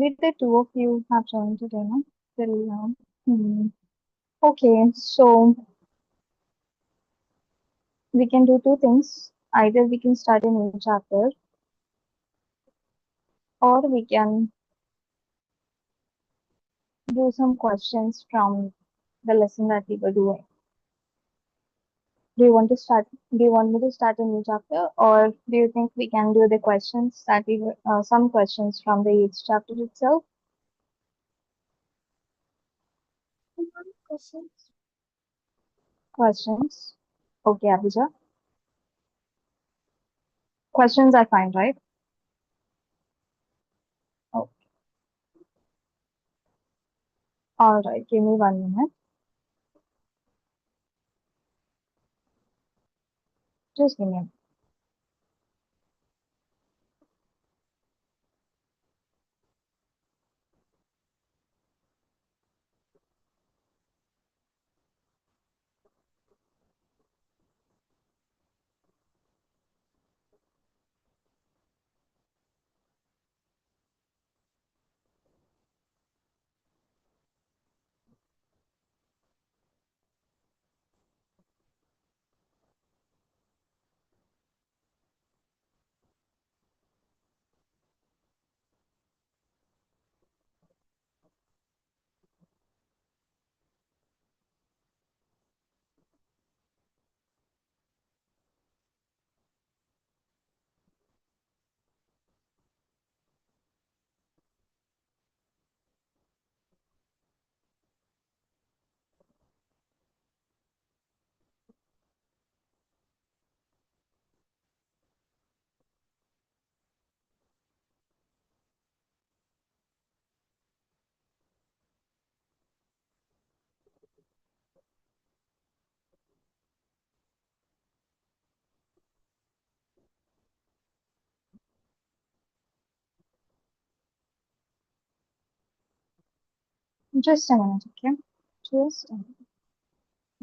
only the two of you have joined today, no? Till now. Hmm. Okay, so we can do two things. Either we can start a new chapter, or we can do some questions from the lesson that we were doing. Do you want to start? Do you want me to start a new chapter, or do you think we can do the questions that we were, some questions from the eighth chapter itself? Questions. Questions. Okay, Abhija. Questions are fine, right? Oh, all right. Give me 1 minute. Just give me a minute. Just a minute, okay? Just a minute.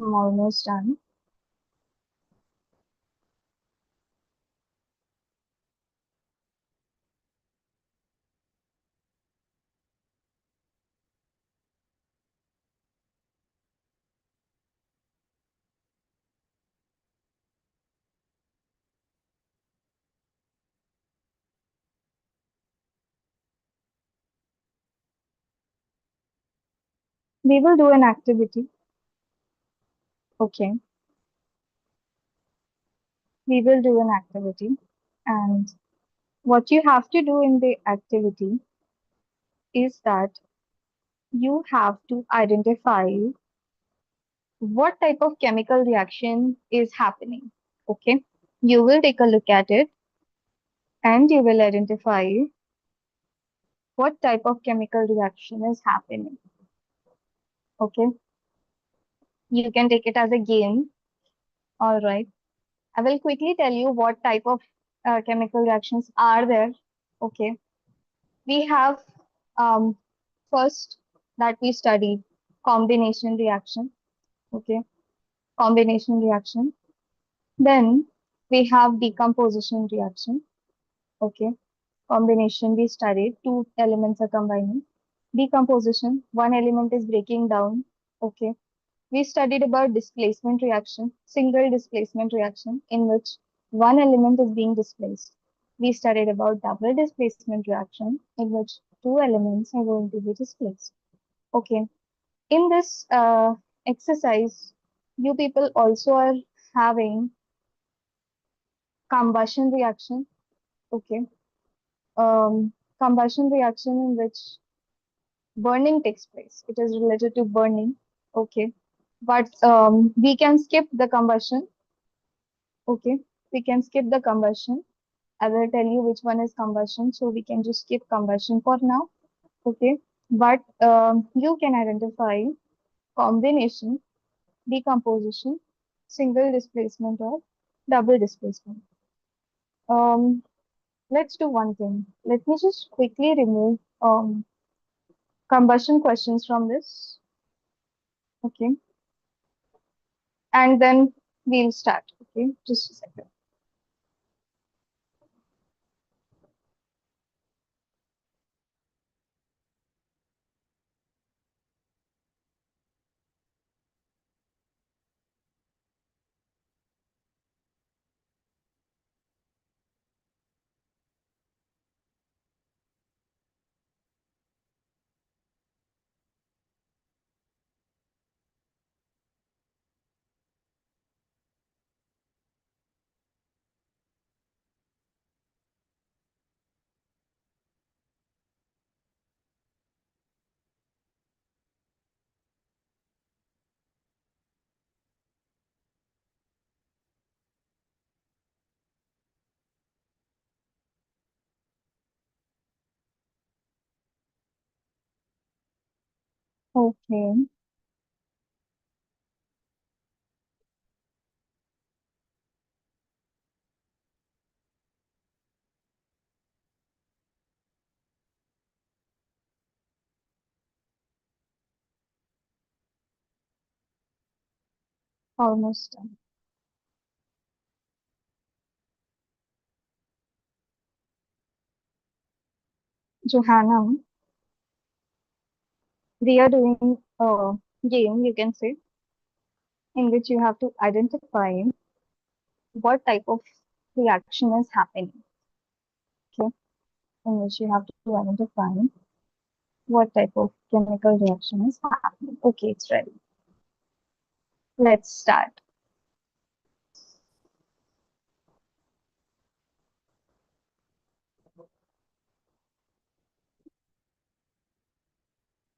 I'm almost done. We will do an activity. Okay. We will do an activity. And what you have to do in the activity is that you have to identify what type of chemical reaction is happening. Okay. You will take a look at it and you will identify what type of chemical reaction is happening. Okay. You can take it as a game. All right. I will quickly tell you what type of chemical reactions are there. Okay. We have um, first that we studied combination reaction. Okay. Combination reaction. Then we have decomposition reaction. Okay. Combination we studied, two elements are combining. Decomposition, one element is breaking down. Okay. We studied about displacement reaction, single displacement reaction in which one element is being displaced. We studied about double displacement reaction in which two elements are going to be displaced. Okay. In this exercise, you people also are having combustion reaction. Okay. Combustion reaction in which burning takes place. It is related to burning. Okay. But we can skip the combustion. Okay. We can skip the combustion. I will tell you which one is combustion. So we can just skip combustion for now. Okay. But you can identify combination, decomposition, single displacement or double displacement. Um, let's do one thing. Let me just quickly remove combustion questions from this. Okay. And then we'll start. Okay. Just a second. Okay, almost done. Johanna, we are doing a game, you can say, in which you have to identify what type of reaction is happening. Okay, in which you have to identify what type of chemical reaction is happening. Okay, it's ready. Let's start.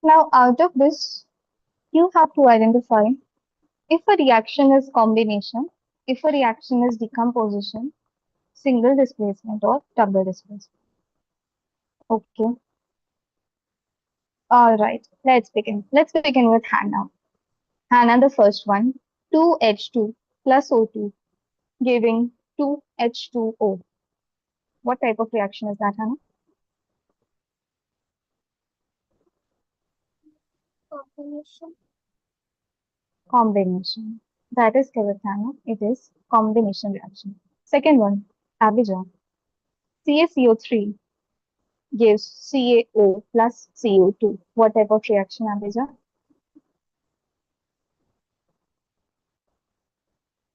Now, out of this, you have to identify if a reaction is combination, if a reaction is decomposition, single displacement, or double displacement. Okay, all right, let's begin. Let's begin with Hannah. Hannah, the first one, 2H2 plus O2 giving 2H2O. What type of reaction is that, Hannah? Combination. Combination. That is correct, Hannah. It is combination reaction. Second one, Abijah. CaCO3 gives CaO plus CO2. What type of reaction, Abijah?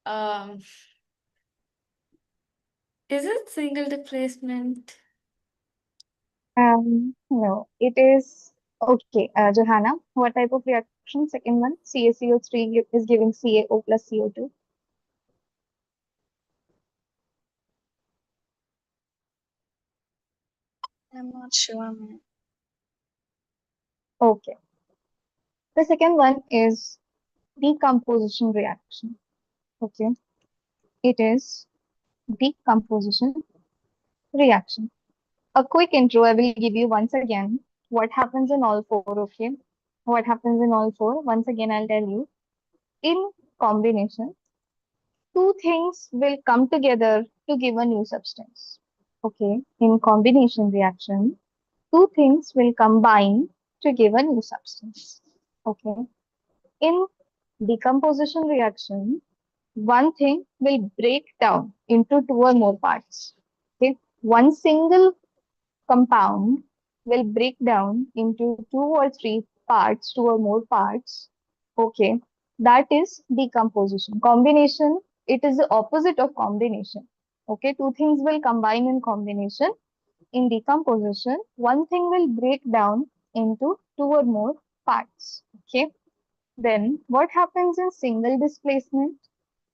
Um, is it single displacement? No, it is okay. Johanna, what type of reaction? Second one, CaCO3 is giving CaO plus CO2. I'm not sure, ma'am. Okay. The second one is decomposition reaction. Okay. It is decomposition reaction. A quick intro I will give you once again. What happens in all four, okay? What happens in all four? Once again, I'll tell you. In combination, two things will come together to give a new substance. Okay. In combination reaction, two things will combine to give a new substance. Okay. In decomposition reaction, one thing will break down into two or more parts. Okay. One single compound will break down into two or three parts, two or more parts. Okay. That is decomposition. Combination, it is the opposite of combination. Okay. Two things will combine in combination. In decomposition, one thing will break down into two or more parts. Okay. Then what happens in single displacement?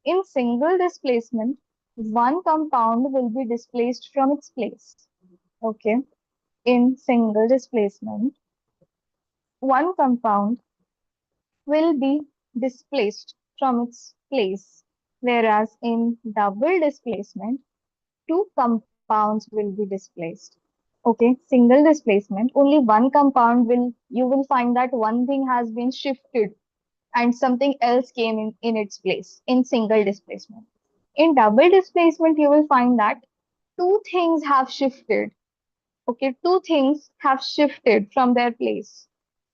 In single displacement, one compound will be displaced from its place. Okay. In single displacement, one compound will be displaced from its place, whereas in double displacement, two compounds will be displaced. Okay, single displacement, only one compound will, you will find that one thing has been shifted and something else came in its place in single displacement. In double displacement, you will find that two things have shifted. Okay, two things have shifted from their place,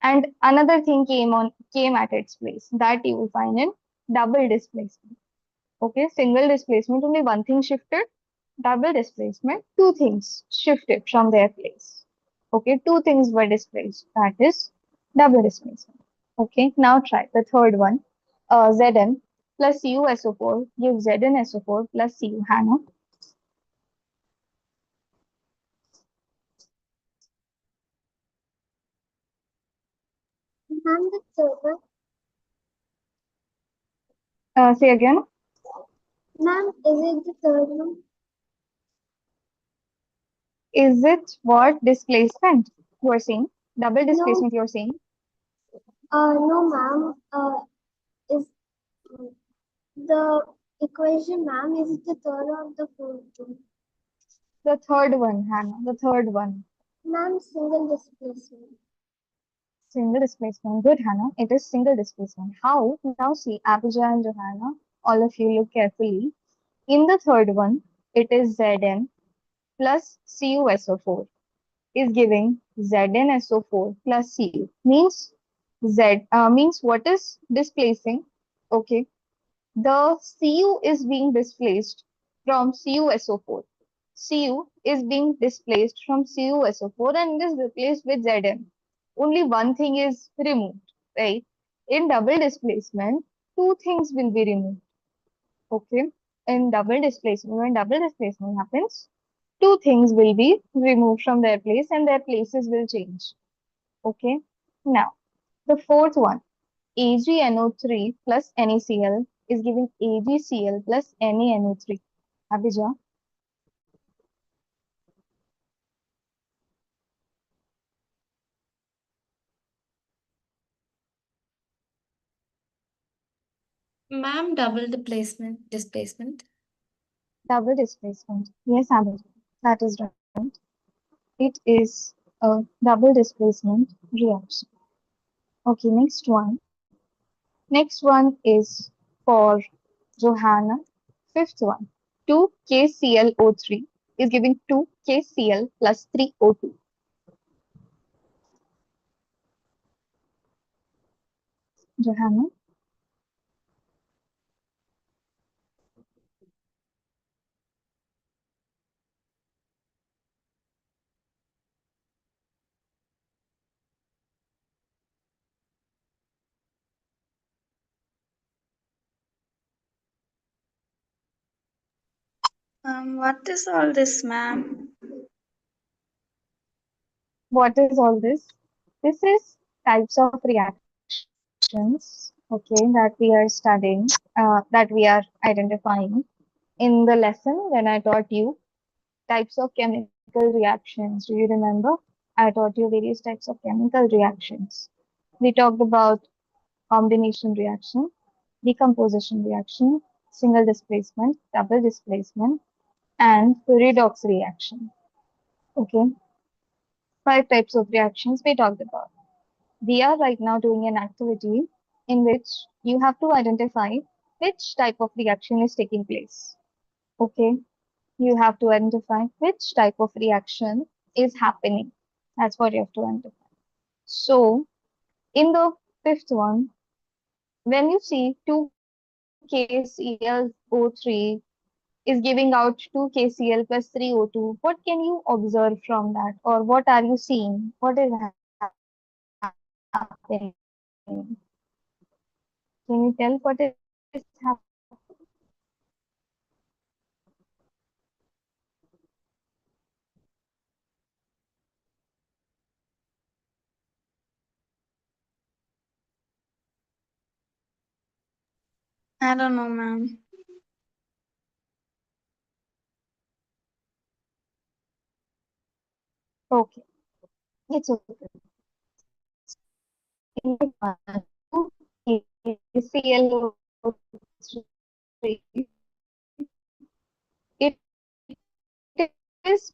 and another thing came at its place. That you will find in double displacement. Okay, single displacement, only one thing shifted. Double displacement, two things shifted from their place. Okay, two things were displaced. That is double displacement. Okay, now try the third one. Zn plus CuSO4 gives ZnSO4 plus Cu. Hannah. Ma'am, the third one. Say again. Ma'am, is it the third one? Is it what displacement you are saying? Double No, displacement you are saying? no, ma'am. Is the equation, ma'am, is it the third or the fourth one? The third one, Hannah. The third one. Ma'am, single displacement. Single displacement. Good, Hannah. It is single displacement. How? Now see, Abhijah and Johanna, all of you look carefully. In the third one, it is Zn plus CuSO4 is giving ZnSO4 plus Cu. Means what is displacing? Okay, the Cu is being displaced from CuSO4. Cu is being displaced from CuSO4 and is replaced with Zn. Only one thing is removed, right? In double displacement, two things will be removed. Okay. In double displacement, when double displacement happens, two things will be removed from their place and their places will change. Okay. Now, the fourth one, AgNO3 plus NaCl is giving AgCl plus NaNO3. Abhijah, Ma'am, double displacement. double displacement. Yes, Abhijah, that is right. It is a double displacement reaction. Okay, next one. Next one is for Johanna. Fifth one. 2KClO3 is giving 2KCl plus 3O2. Johanna. What is all this, ma'am? What is all this? This is types of reactions, okay, that we are studying, that we are identifying. In the lesson, when I taught you types of chemical reactions, do you remember? I taught you various types of chemical reactions. We talked about combination reaction, decomposition reaction, single displacement, double displacement, and redox reaction. Okay, five types of reactions we talked about. We are right now doing an activity in which you have to identify which type of reaction is taking place. Okay, you have to identify which type of reaction is happening. That's what you have to identify. So, in the fifth one, when you see 2KClO3 is giving out 2KCl plus 3O2, what can you observe from that? Or what are you seeing? What is happening? Can you tell what is happening? I don't know, ma'am. Okay, it's okay. In the one, 2KClO3, it is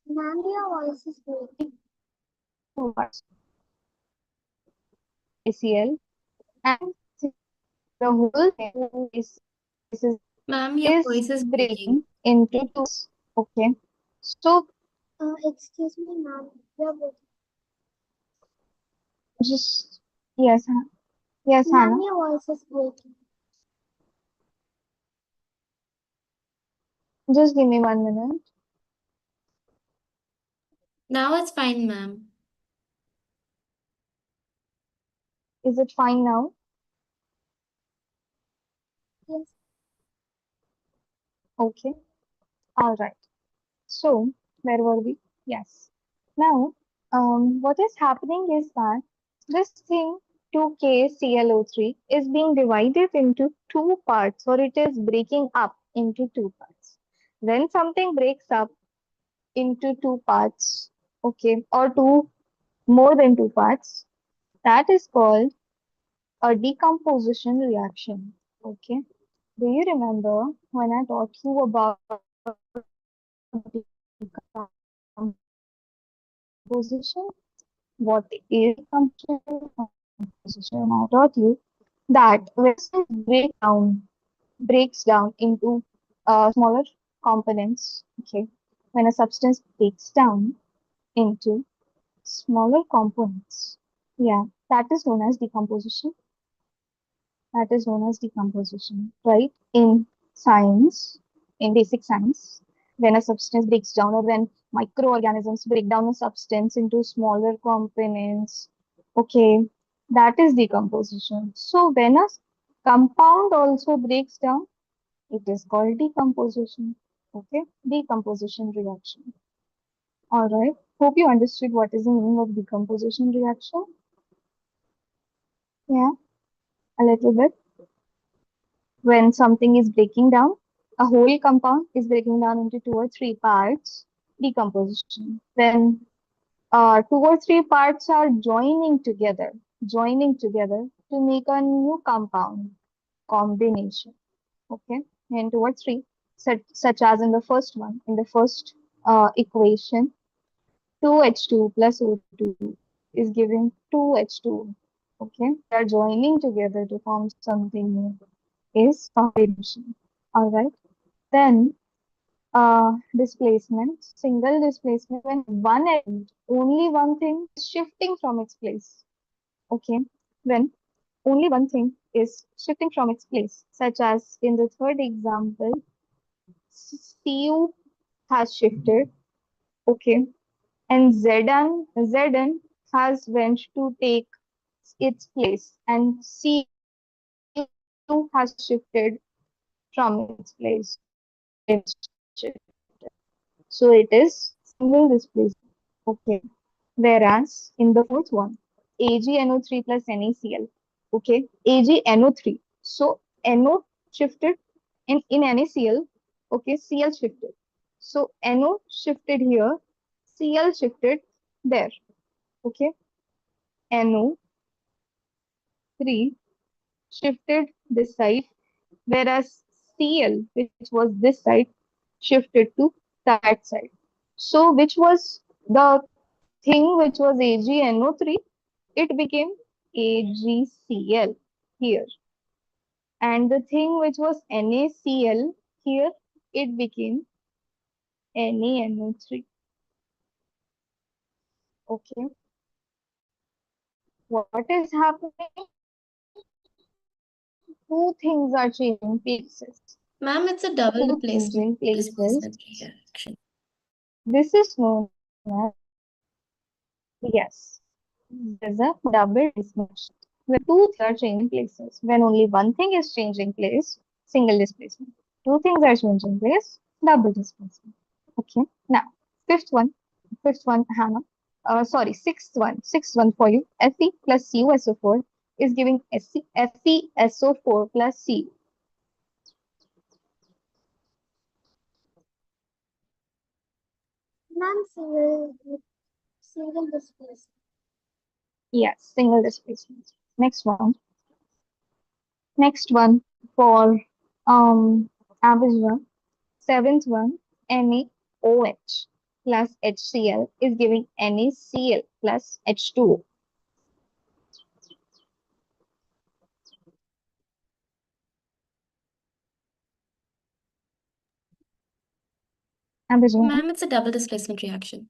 Ma'am, your voice is breaking. towards ACL and the whole thing Ma'am, your is voice is breaking. breaking into two. Okay. So Excuse me, ma'am. You're breaking. just yes, yes, Ma'am, Hannah. your voice is breaking. Just give me 1 minute. Now it's fine, ma'am. Is it fine now? Yes. Okay. All right. So where were we? Yes. Now, what is happening is that this thing 2KClO3 is being divided into two parts, or it is breaking up into two parts. When something breaks up into two parts, okay, or two more than two parts, that is called a decomposition reaction. Okay. Do you remember when I taught you about decomposition? what is composition. I taught you that when breaks down into smaller components. Okay, when a substance breaks down into smaller components, yeah, that is known as decomposition. That is known as decomposition, right? In science, in basic science, when a substance breaks down or when microorganisms break down a substance into smaller components, okay, that is decomposition. So when a compound also breaks down, it is called decomposition. Okay, decomposition reaction. All right. Hope you understood what is the meaning of decomposition reaction. Yeah, a little bit. When something is breaking down, a whole compound is breaking down into two or three parts, decomposition. When two or three parts are joining together to make a new compound combination. Okay, and two or three, such as in the first one, in the first equation, 2H2 plus O2 is giving 2H2. Okay, they are joining together to form something new is combination. All right. Then displacement, single displacement when one element, only one thing is shifting from its place. Okay. When only one thing is shifting from its place, such as in the third example, Cu has shifted. Okay. And Zn has went to take its place and Cu has shifted from its place. So it is single displacement. Okay. Whereas in the fourth one, AgNO3 plus NaCl. Okay. AgNO3. So NO shifted in NaCl. Okay. Cl shifted. So NO shifted here. Cl shifted there. Okay. NO3 shifted this side, whereas Cl, which was this side, shifted to that side. So, which was the thing which was AgNO3? It became AgCl here. And the thing which was NaCl here, it became NaNO3. Okay. What is happening? Two things are changing places. Ma'am, it's a double Two changing places. displacement reaction. This is known as, yes, there's a double displacement. When two things are changing places, when only one thing is changing place, single displacement. Two things are changing place, double displacement. Okay. Now, fifth one, Hannah. Sixth one for you. Fe plus CuSO4 is giving FeSO4 plus Cu. Ma'am, single displacement. Yes, single displacement. Next one. Next one for average one. Seventh one, NaOH plus HCl is giving NaCl plus H2O. Average one. Ma'am, it's a double displacement reaction.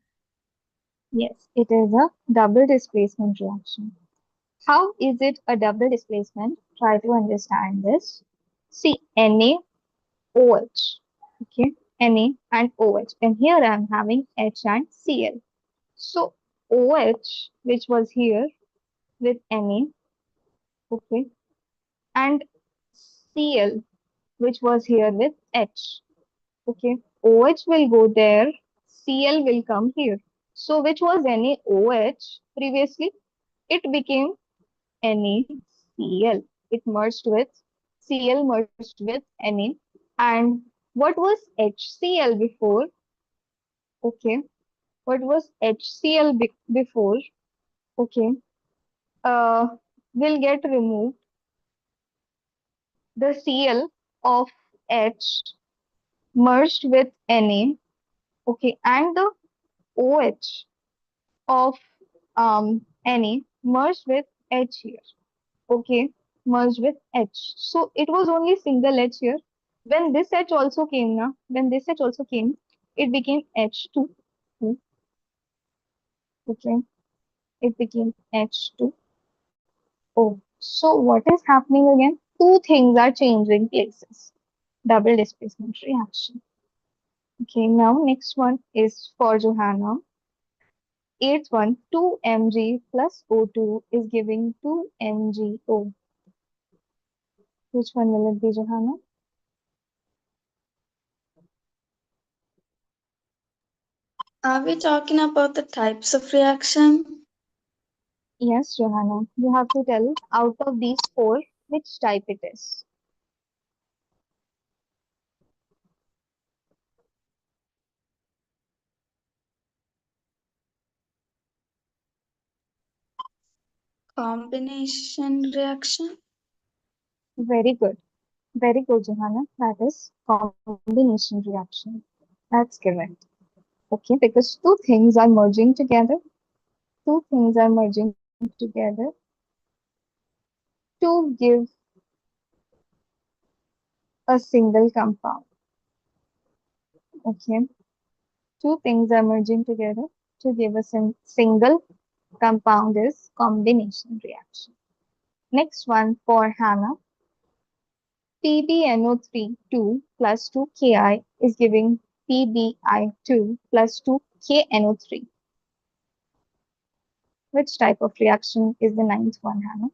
Yes, it is a double displacement reaction. How is it a double displacement? Try to understand this. See, NaOH. Okay, Na and OH. And here I am having H and Cl. So OH, which was here with Na, okay, and Cl, which was here with H. Okay, OH will go there, Cl will come here. So which was NaOH previously? It became NaCl. It merged with Cl merged with Na. And what was HCl before? Okay, what was HCl before? Okay, uh, will get removed. The Cl of H merged with Na. Okay, and the OH of Na merged with H here. Okay, merged with H. So it was only single H here. When this H also came now, when this H also came, it became H2. Okay, it became H2. Oh, so what is happening again? Two things are changing places. Double displacement reaction. Okay, now next one is for Johanna. Eighth one, 2 Mg plus O2 is giving 2 MgO. Which one will it be, Johanna? Are we talking about the types of reaction? Yes, Johanna. You have to tell out of these four which type it is. Combination reaction? Very good. Very good, Johanna. That is combination reaction. That's correct. Okay, because two things are merging together. Two things are merging together to give a single compound. Okay, two things are merging together to give a single compound is combination reaction. Next one for Hannah. PbNO3 2 plus 2Ki is giving PbI2 plus 2KNO3. Which type of reaction is the ninth one, Hannah?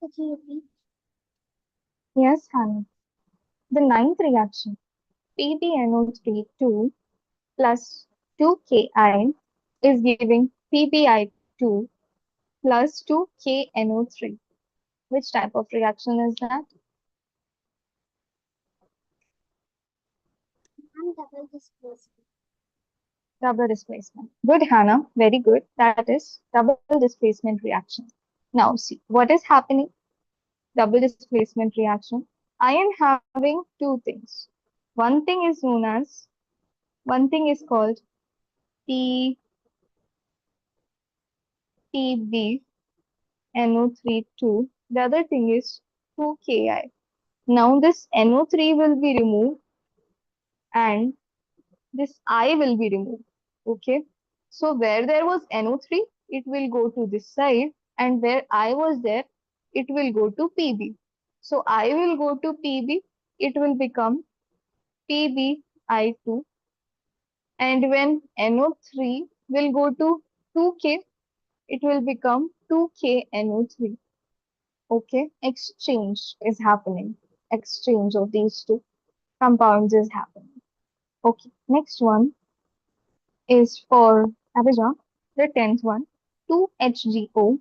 Could you repeat? Yes, Hannah. The ninth reaction, PbNO3 2 plus 2Ki is giving PbI2 plus 2KNO3. Which type of reaction is that? And double displacement. Double displacement. Good, Hannah. Very good. That is double displacement reaction. Now, see what is happening. Double displacement reaction. I am having two things. One thing is known as, one thing is called P PbNO3 2. The other thing is 2Ki. Now this NO3 will be removed and this I will be removed. Okay. So where there was NO3, it will go to this side, and where I was there, it will go to Pb. So I will go to Pb, it will become PbI2, and when NO3 will go to 2K, it will become 2KNO3. Okay, exchange is happening. Exchange of these two compounds is happening. Okay, next one is for Abhijah, the 10th one. 2HgO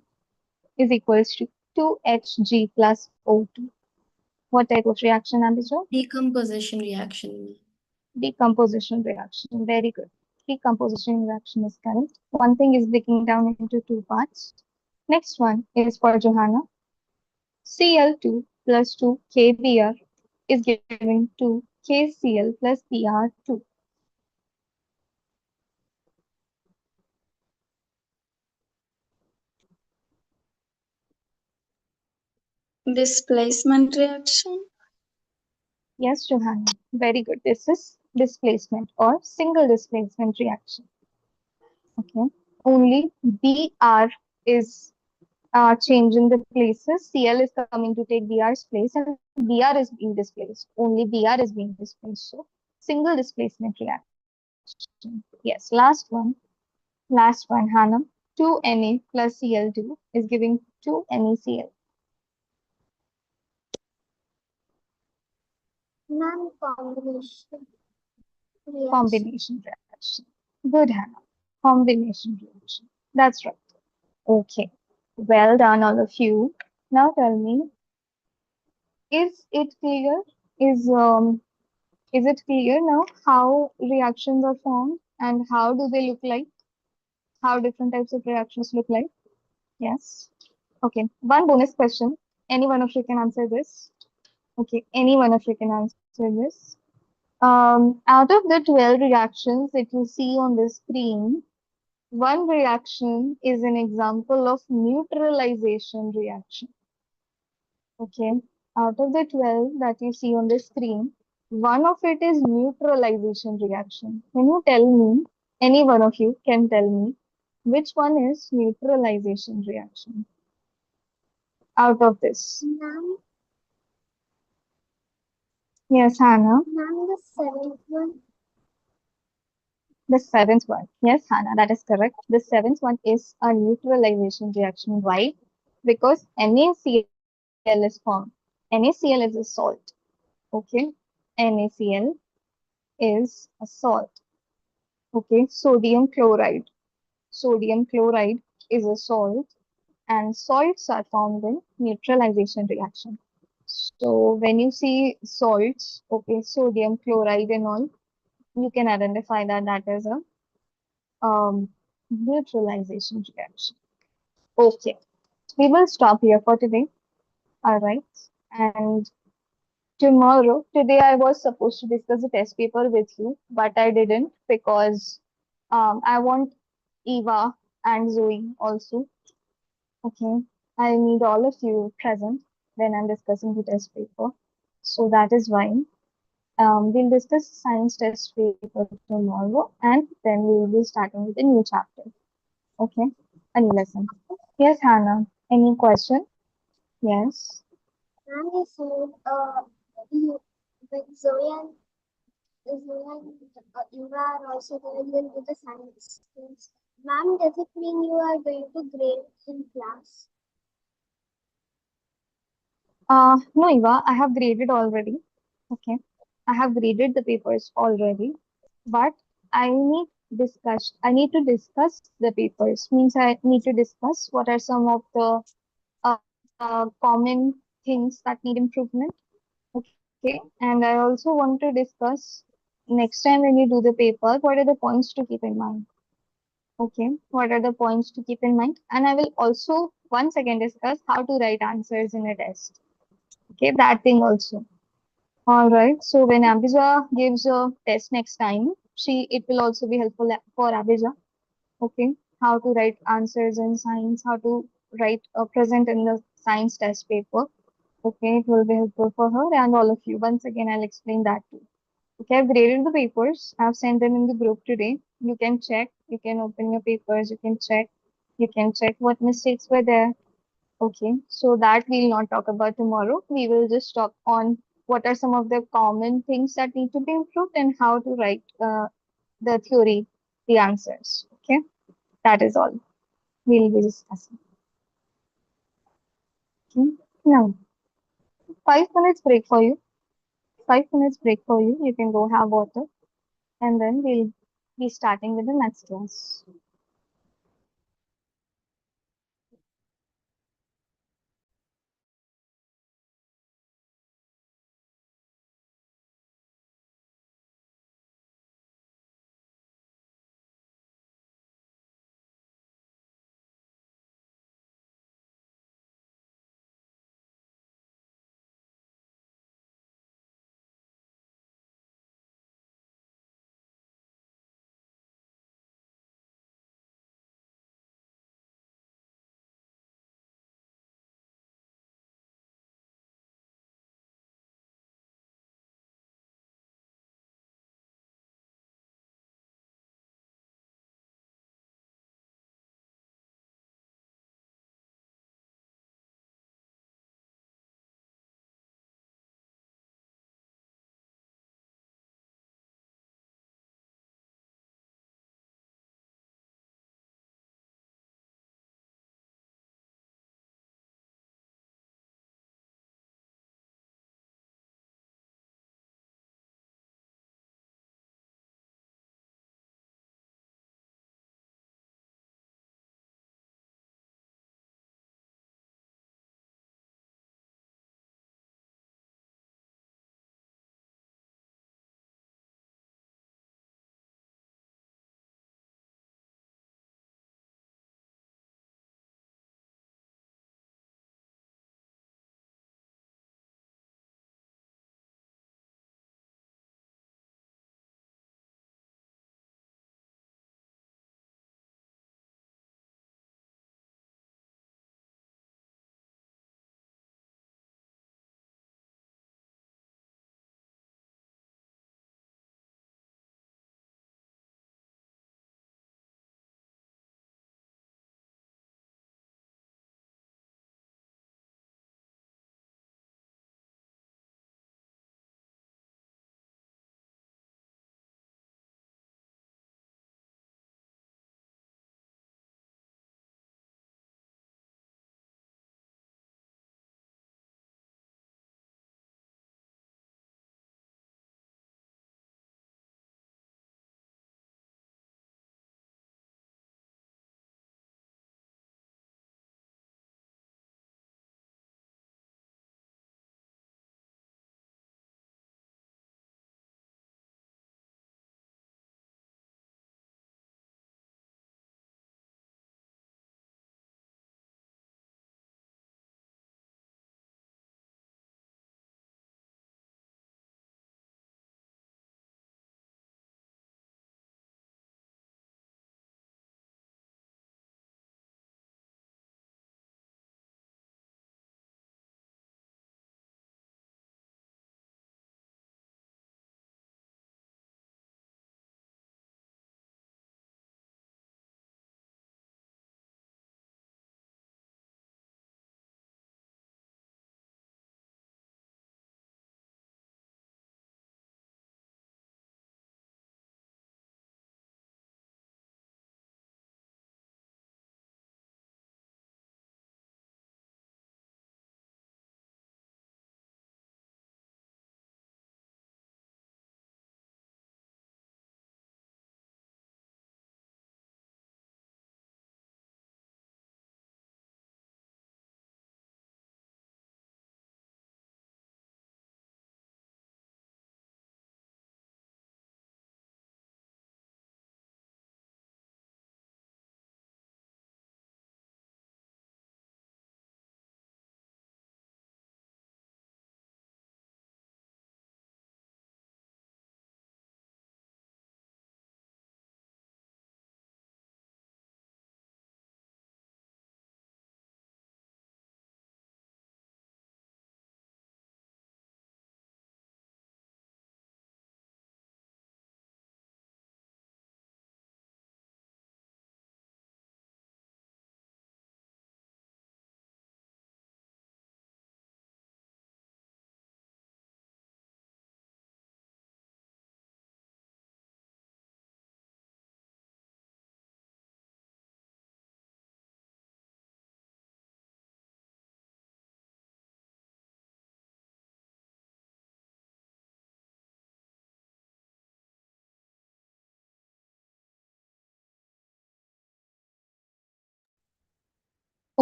is equals to 2Hg plus O2. What type of reaction, Abhijah? Decomposition reaction. Decomposition reaction. Very good. Decomposition reaction is correct. One thing is breaking down into two parts. Next one is for Johanna. Cl2 plus 2 KBr is giving 2 KCl plus Br2. Displacement reaction? Yes, Johanna. Very good. This is displacement or single displacement reaction. Okay. Only Br is changing the places. Cl is coming to take Br's place and Br is being displaced. Only Br is being displaced. So single displacement reaction. Yes. Last one, Hannah. 2Na plus Cl2 is giving 2NaCl. Non-combination reaction. Combination reaction. Good, Hannah. Combination reaction. That's right. Okay. Well done, all of you. Now tell me, Is it clear? Is um is it clear now how reactions are formed and how do they look like? How different types of reactions look like? Yes. Okay. One bonus question. Any one of you can answer this. Okay. Any one of you can answer this. Out of the 12 reactions that you see on the screen, one reaction is an example of neutralization reaction. Okay. Out of the 12 that you see on the screen, one of it is neutralization reaction. Can you tell me, any one of you can tell me, which one is neutralization reaction out of this? Ma'am, Yes, Hannah. ma'am, the seventh one. The seventh one. Yes, Hannah, that is correct. The seventh one is a neutralization reaction. Why? Because NaCl is formed. NaCl is a salt. Okay. NaCl is a salt. Okay. Sodium chloride. Sodium chloride is a salt, and salts are found in neutralization reaction. So when you see salts, okay, sodium chloride and all, you can identify that that is a neutralization reaction. Okay, we will stop here for today. All right. And today I was supposed to discuss a test paper with you, but I didn't because I want Eva and Zoe also. Okay. I need all of you present when I'm discussing the test paper. So that is why we'll discuss science test paper tomorrow and then we'll be starting with a new chapter. Okay. A new lesson. Yes, Hannah. Any question? Yes. Ma'am, you said you, with Zoe and Eva are also going into the science things. Ma'am, does it mean you are going to grade in class? No, Eva, I have graded already. Okay. I have graded the papers already, but I need to discuss the papers. Means I need to discuss what are some of the common things that need improvement. Okay. And I also want to discuss next time when you do the paper, what are the points to keep in mind? Okay. What are the points to keep in mind? And I will also once again discuss how to write answers in a test. Okay. That thing also. All right. So when Abija gives a test next time, it will also be helpful for Abija. Okay. How to write answers in science, how to write a present in the science test paper. Okay. It will be helpful for her and all of you. Once again, I'll explain that too. Okay. I've graded the papers. I've sent them in the group today. You can check. You can open your papers. You can check. You can check what mistakes were there. Okay, so that we'll not talk about tomorrow. We will just talk on what are some of the common things that need to be improved and how to write the theory, the answers. Okay, that is all we'll be discussing. Okay. Now, 5 minutes break for you. 5 minutes break for you. You can go have water and then we'll be starting with the next class.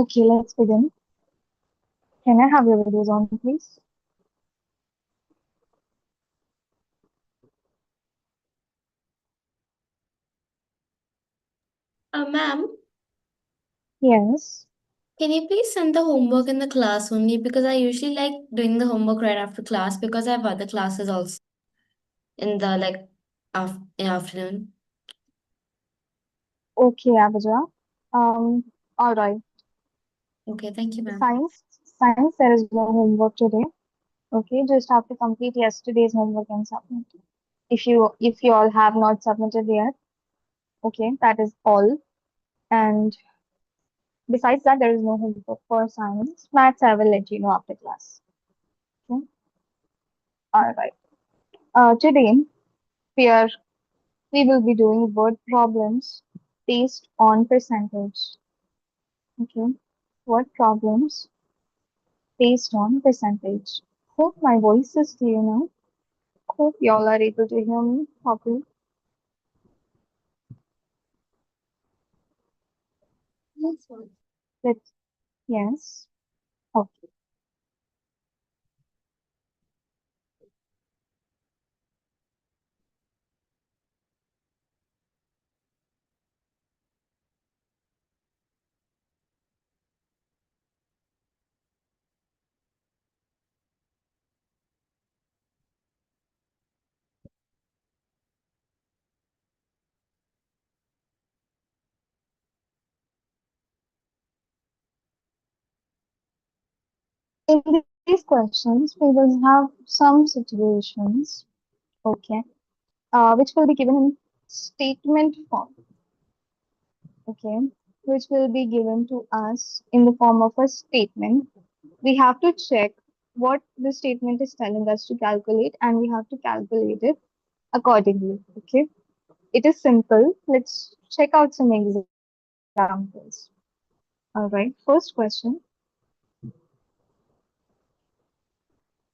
Okay, let's begin. Can I have your videos on, please? Ma'am, Yes. can you please send the homework in the class only? Because I usually like doing the homework right after class because I have other classes also in the afternoon. Okay, Abhijit. All right. Okay, thank you, ma'am. Science, there is no homework today. Okay, just have to complete yesterday's homework and submit. If you all have not submitted yet, okay, that is all. And besides that, there is no homework for science. Maths, I will let you know after class. Okay, all right. Today we are we will be doing word problems based on percentage. Okay, word problems based on percentage. Hope my voice is clear now. Hope y'all are able to hear me properly. Yes, ma'am. Let's yes. Okay. In these questions, we will have some situations, okay, which will be given in statement form, okay, which will be given to us in the form of a statement. We have to check what the statement is telling us to calculate, and we have to calculate it accordingly, okay. It is simple. Let's check out some examples. All right, first question.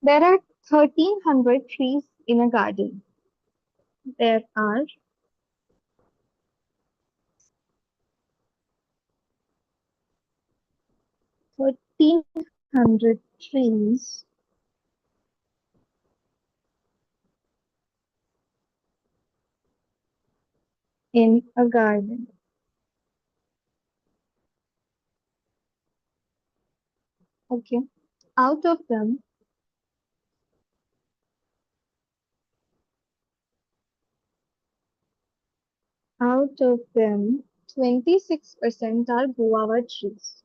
There are 1,300 trees in a garden. There are 1,300 trees in a garden. Okay. Out of them, out of them, 26% are guava trees.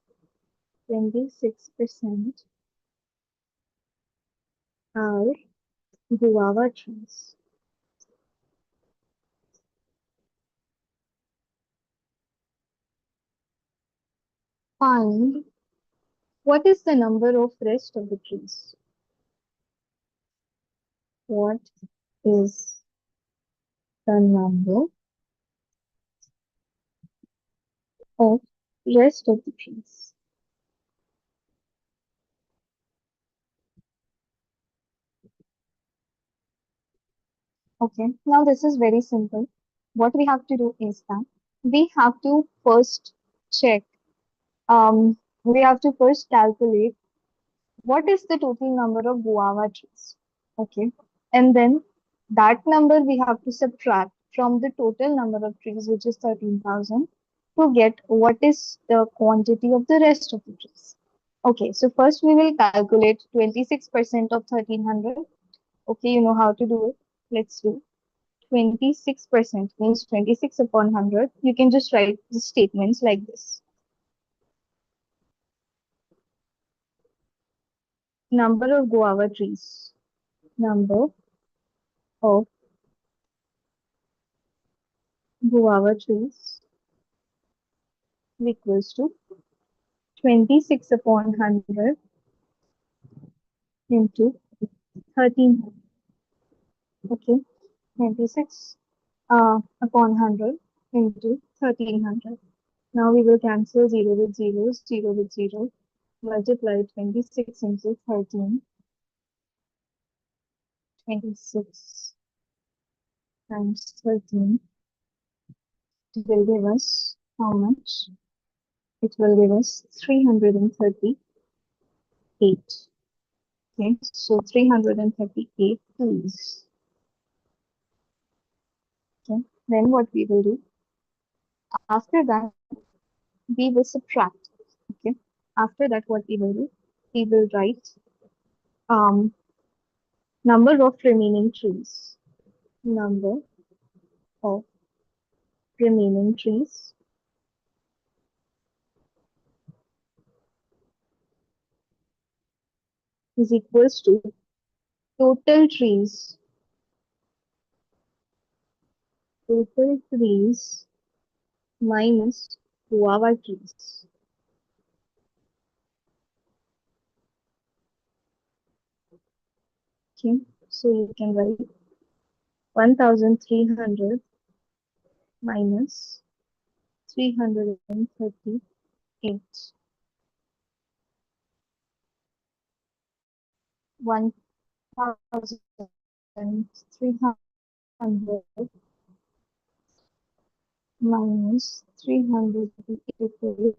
26% are guava trees. Find what is the number of rest of the trees? What is the number of rest of the trees? Okay, now this is very simple. What we have to do is that we have to first check, we have to first calculate what is the total number of guava trees. Okay, and then that number we have to subtract from the total number of trees, which is 13,000, to get what is the quantity of the rest of the trees. Okay, so first we will calculate 26% of 1,300. Okay, you know how to do it. Let's do. 26% means 26 upon 100. You can just write the statements like this. Number of guava trees. Number of guava trees equals to 26 upon 100 into 1300. Okay, 26 upon 100 into 1300. Now we will cancel 0 with 0, 0 with 0. Multiply 26 into 13. 26 times 13 will give us how much? it will give us 338. Okay, so 338 trees. Okay, then what we will do after that, we will subtract. Okay, after that, what we will do, we will write um number of remaining trees. Number of remaining trees is equals to total trees. Total trees minus guava trees. Okay, so you can write 1300 minus 338. 1300 minus 388,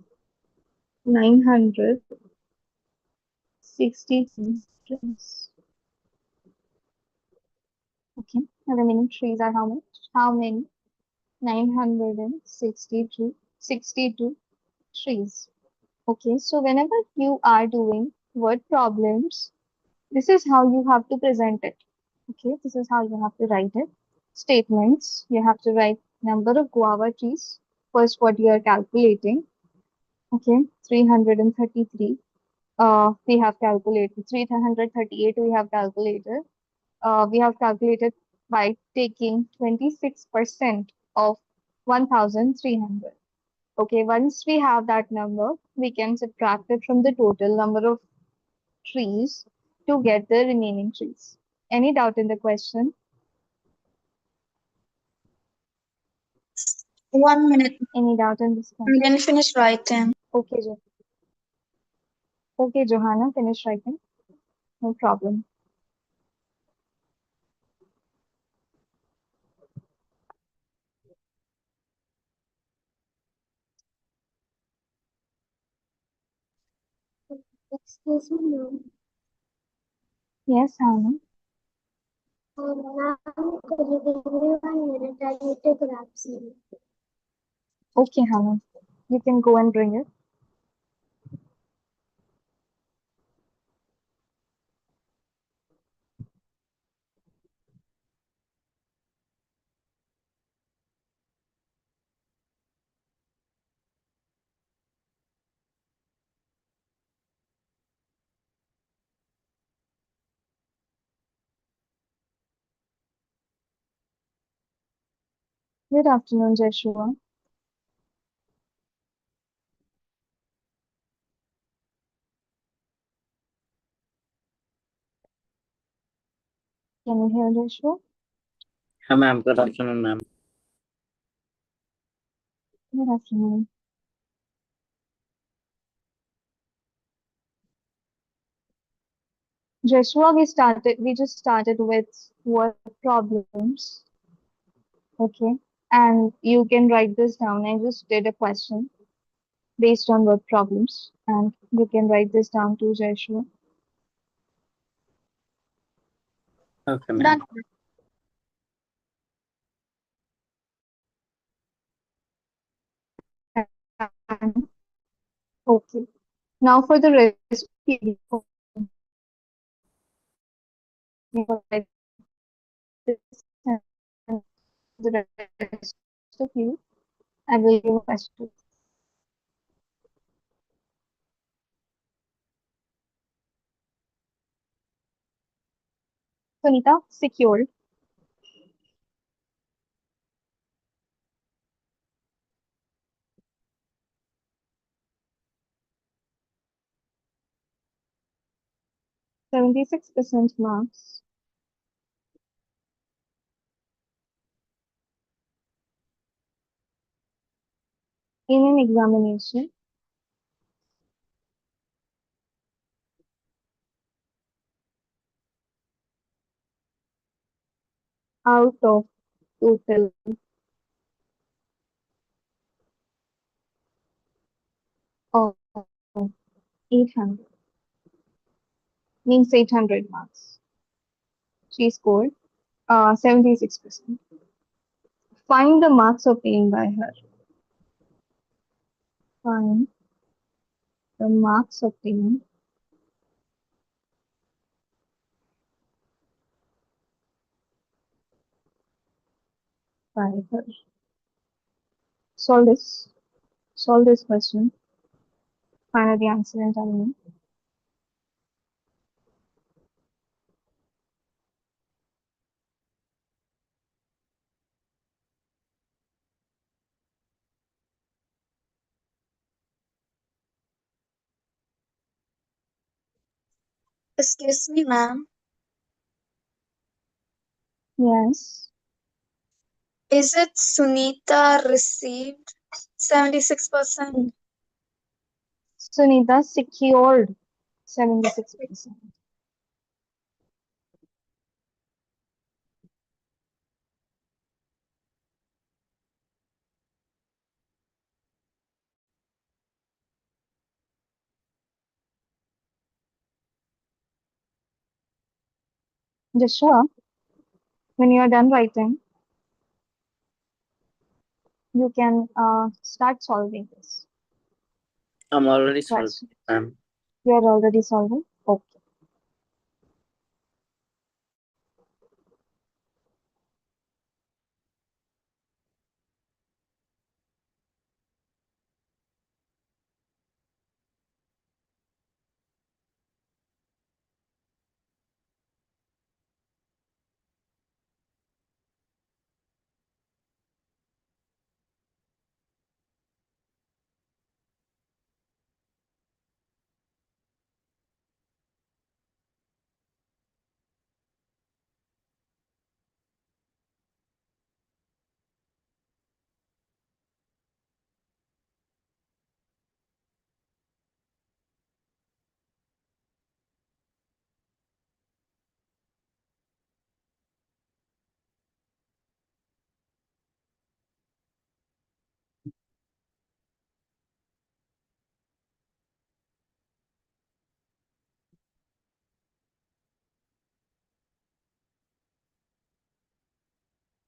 963 trees. Okay, the remaining trees are how much? How many? 962 62 trees. Okay, so whenever you are doing word problems, this is how you have to present it. Okay, this is how you have to write it. Statements, you have to write number of guava trees. First, what you are calculating. Okay, 333. We have calculated 338. We have calculated by taking 26% of 1300. Okay, once we have that number, we can subtract it from the total number of trees to get the remaining trees. Any doubt in the question? 1 minute. Any doubt in this I'm question? gonna finish writing. Okay, okay, Johanna, finish writing. No problem. Excuse me, ma'am. Yes, Hannah. Ma'am, could you give me 1 minute? I need to grab some. Okay, Hannah. You can go and bring it. Good afternoon, Joshua. Can you hear Joshua? Hi, ma'am. Good afternoon, ma'am. Good afternoon. Joshua, we just started with word problems. Okay. And you can write this down. I just did a question based on word problems. And you can write this down to Joshua. Okay, ma'am. Done. And, okay. Now for the rest, the rest of you, I will give a question. Sunita, secured. %76 marks. In an examination, out of total Oh, 800. Means 800 marks. She scored 76%. Find the marks obtained by her. Find the marks obtained by her. Solve this. Solve this question. Find out the answer and tell me. Excuse me, ma'am. Yes. Is it Sunita received 76%? Sunita secured 76%. Joshua, when you are done writing, you can start solving this I'm already solved, question. ma'am. You are already solving? Okay.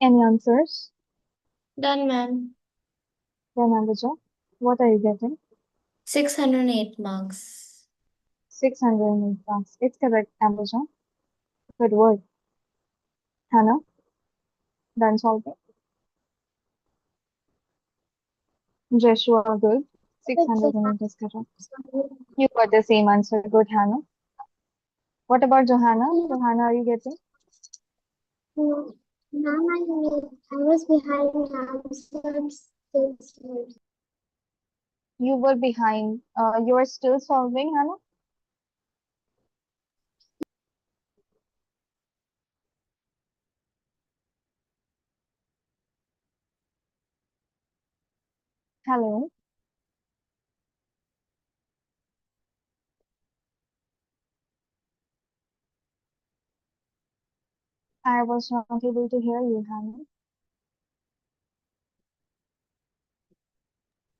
Any answers? Done, ma'am. Then Ambaja, what are you getting? 608 marks. 608 marks. It's correct, Ambaja. Good word. Hannah, done solving. Joshua, good. 608 is correct. You got the same answer. Good, Hannah. What about Johanna? Johanna, are you getting? No, ma'am, I was behind answers since You were behind. You are still solving, Hannah? Hello. I was not able to hear you, Hannah.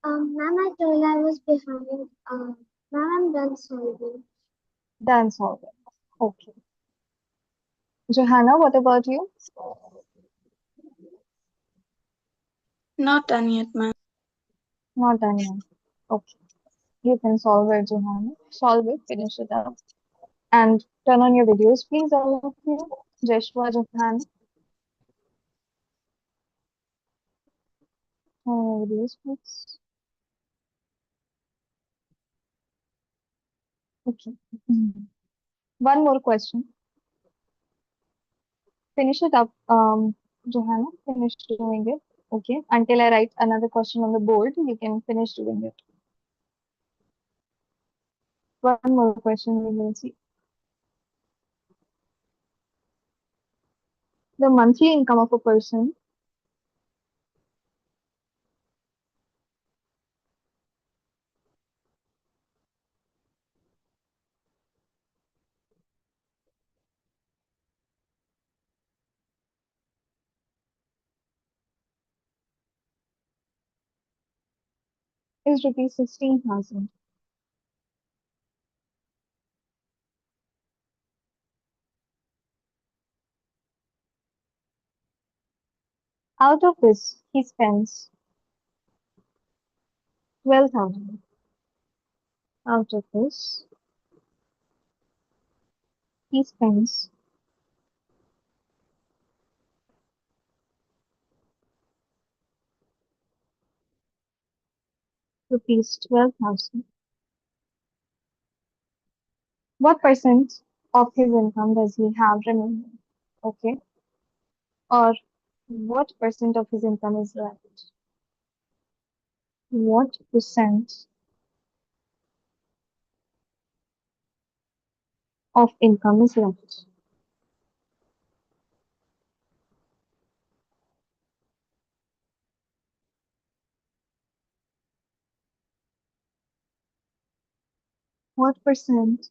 Ma'am, I told I was behind. Ma'am, I'm done solving. Done solving. Okay. Johanna, what about you? Not done yet, ma'am. Not done yet. Okay. You can solve it, Johanna. Solve it, finish it up. And turn on your videos, please, all of you. Joshua, Johanna, turn on your videos, please. Okay. One more question. Finish it up, Johanna. Finish doing it. Okay. Until I write another question on the board, you can finish doing it. One more question we will see. The monthly income of a person is rupees 16,000. Out of this, he spends 12,000. Out of this, he spends rupees 12,000. What percent of his income does he have remaining? Okay. Or what percent of his income is left? What percent of income is left? What percent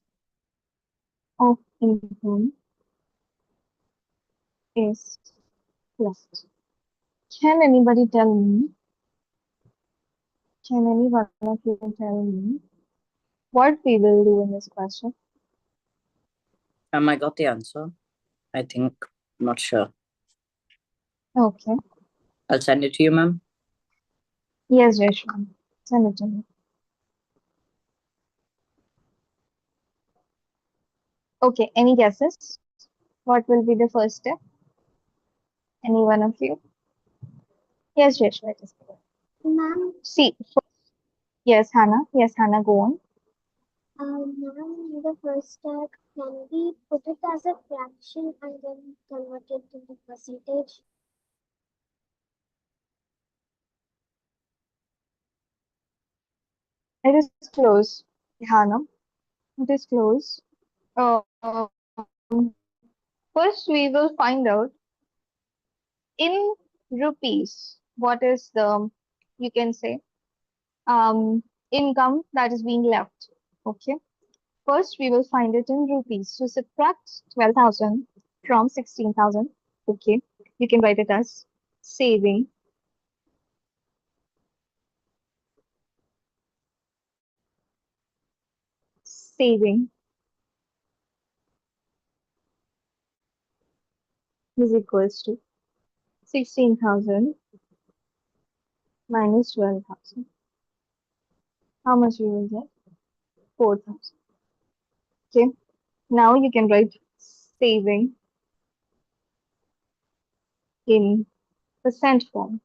of income is left? Can anybody tell me? Can any one of you tell me what we will do in this question? I got the answer. I think. Not sure. Okay. I'll send it to you, ma'am. Yes, Reshma. Send it to me. Okay. Any guesses? What will be the first step? Any one of you? Yes, Reshma. Just Ma'am, see. Yes, Hannah. Yes, Hannah. Go on. ma'am, the first step, can we put it as a fraction and then convert it into percentage? It is close, Hannah. It is close. First, we will find out in rupees what is the, you can say, income that is being left. Okay. First, we will find it in rupees. So subtract 12,000 from 16,000. Okay. You can write it as saving. Saving is equals to 16,000 minus 12,000. How much you will get? 4,000. Okay. Now you can write saving in percent form.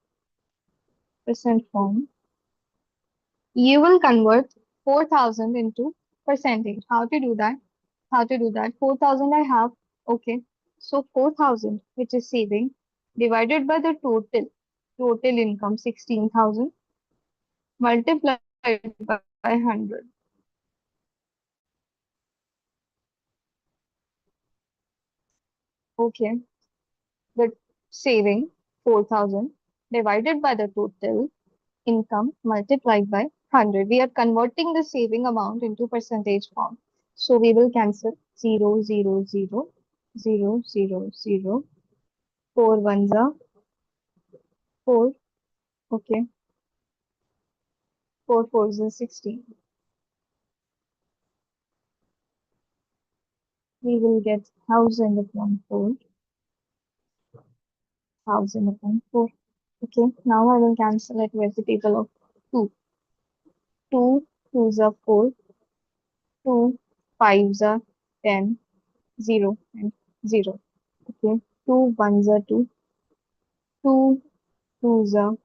Percent form. You will convert 4,000 into percentage. How to do that? How to do that? 4,000 I have. Okay. So 4,000, which is saving, divided by the total income 16,000, multiplied by 100. Okay. The saving 4,000 divided by the total income multiplied by 100. We are converting the saving amount into percentage form. So we will cancel 0, 0, 0, 0, 0, 0, 4 ones are 4. Okay. 4 fours are 16. We will get 1,000 upon 4. 1,000 upon 4. Okay. Now I will cancel it with the table of 2. 2 twos are 4. 2 fives are 10. 0 and 0. Okay. 2 ones are 2. 2 twos are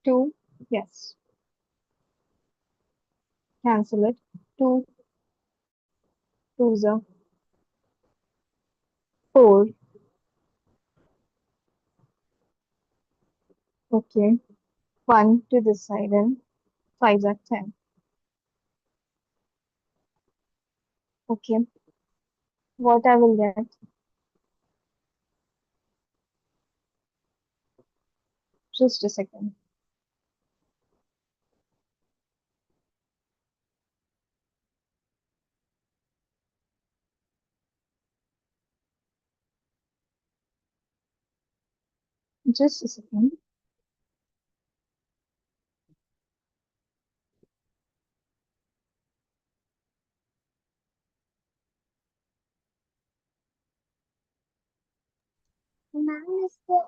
2. Yes. Cancel it. 2 twos are 4. Okay. 1 to this side and 5s are 10. Okay. What I will get? Just a second. Just a second. Ma'am, is the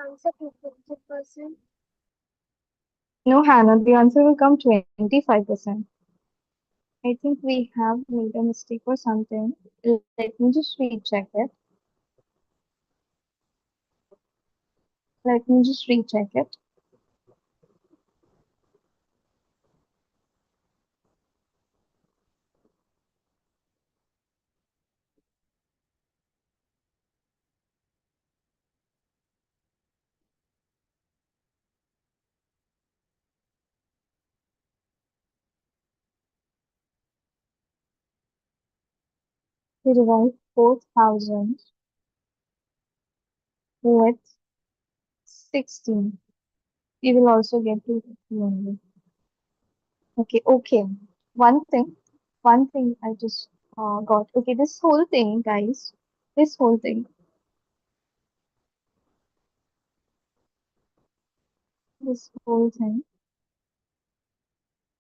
answer 50%? No, Hannah, the answer will come 25%. I think we have made a mistake or something. Let me just recheck it. Let me just recheck it. We divide 4,000 with 16. We will also get to 50 only. Okay. One thing I just got. Okay, this whole thing, guys, this whole thing, this whole thing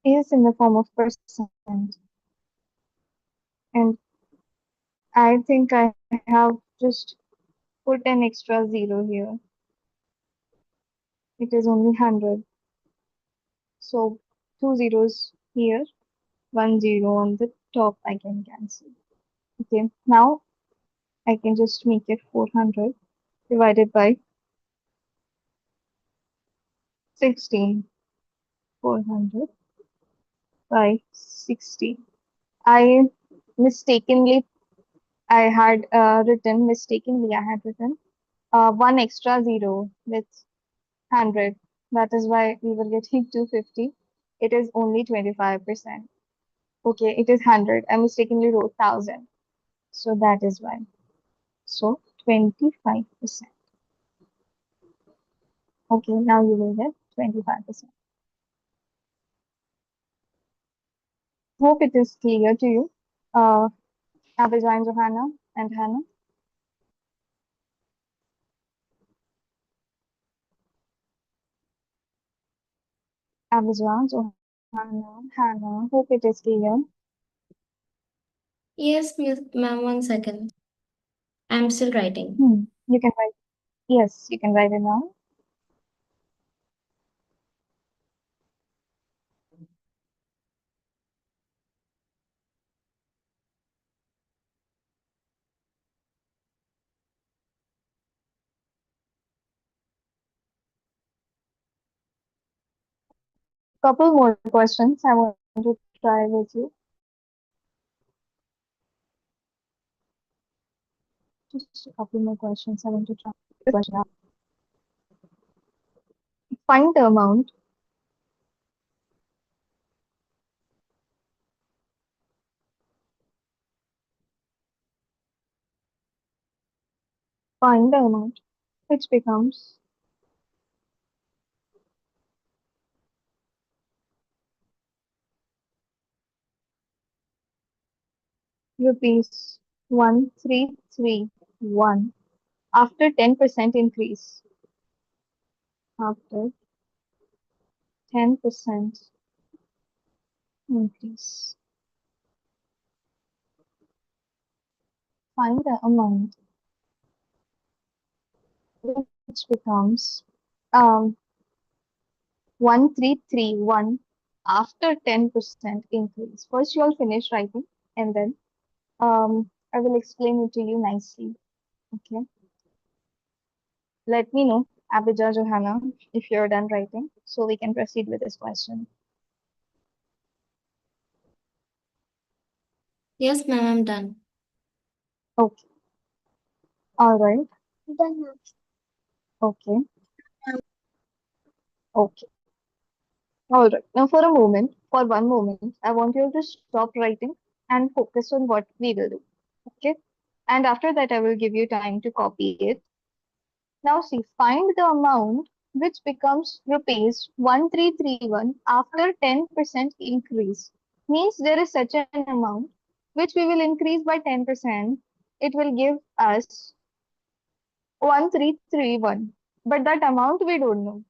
is in the form of percent. And I think I have just put an extra zero here. It is only 100. So two zeros here, one zero on the top I can cancel. Okay, now I can just make it 400 divided by 16. 400 by 60. I mistakenly, I had written one extra zero with 100. That is why we were getting 250. It is only 25%. Okay, it is 100. I mistakenly wrote 1000. So that is why. So 25%. Okay, now you will get 25%. Hope it is clear to you. Abhijay and Johanna and Hannah. Abhijay, Johanna, Hannah. Hope it is clear. Yes, ma'am, 1 second. I'm still writing. You can write. Yes, you can write it now. Couple more questions I want to try with you. Just a couple more questions I want to try. This question. Find the amount find the amount which becomes rupees 1331 after 10% increase. After 10% increase. Find the amount which becomes 1331 after 10% increase. First, you all finish writing and then I will explain it to you nicely. Okay. Let me know, Abhijah, Johanna, if you're done writing so we can proceed with this question. Yes, ma'am, I'm done. Okay. All right. Done, ma'am. Okay. Okay. All right. Now, for one moment, I want you to stop writing and focus on what we will do. Okay. And after that, I will give you time to copy it. Now, see, find the amount which becomes rupees 1331 after 10% increase. Means there is such an amount which we will increase by 10%. It will give us 1331. but that amount we don't know.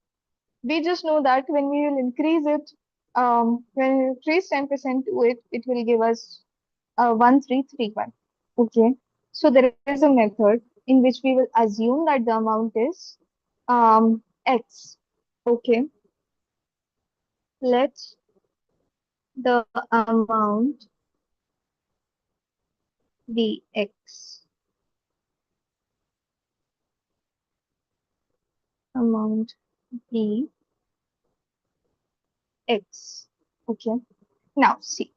We just know that when we will increase it, when we increase 10% to it, it will give us 1331. Okay. So there is a method in which we will assume that the amount is x. Okay. Let the amount be x. Amount be x. Okay. Now see.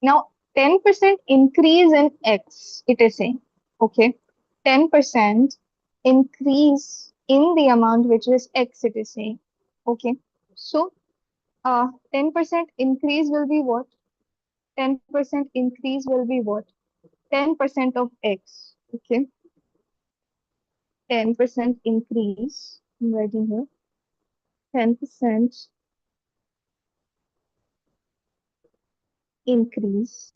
Now 10% increase in x, it is saying. Okay. 10% increase in the amount which is x, it is saying. Okay. So 10% increase will be what? 10% increase will be what? 10% of x. Okay. 10% increase. I'm writing here. 10% increase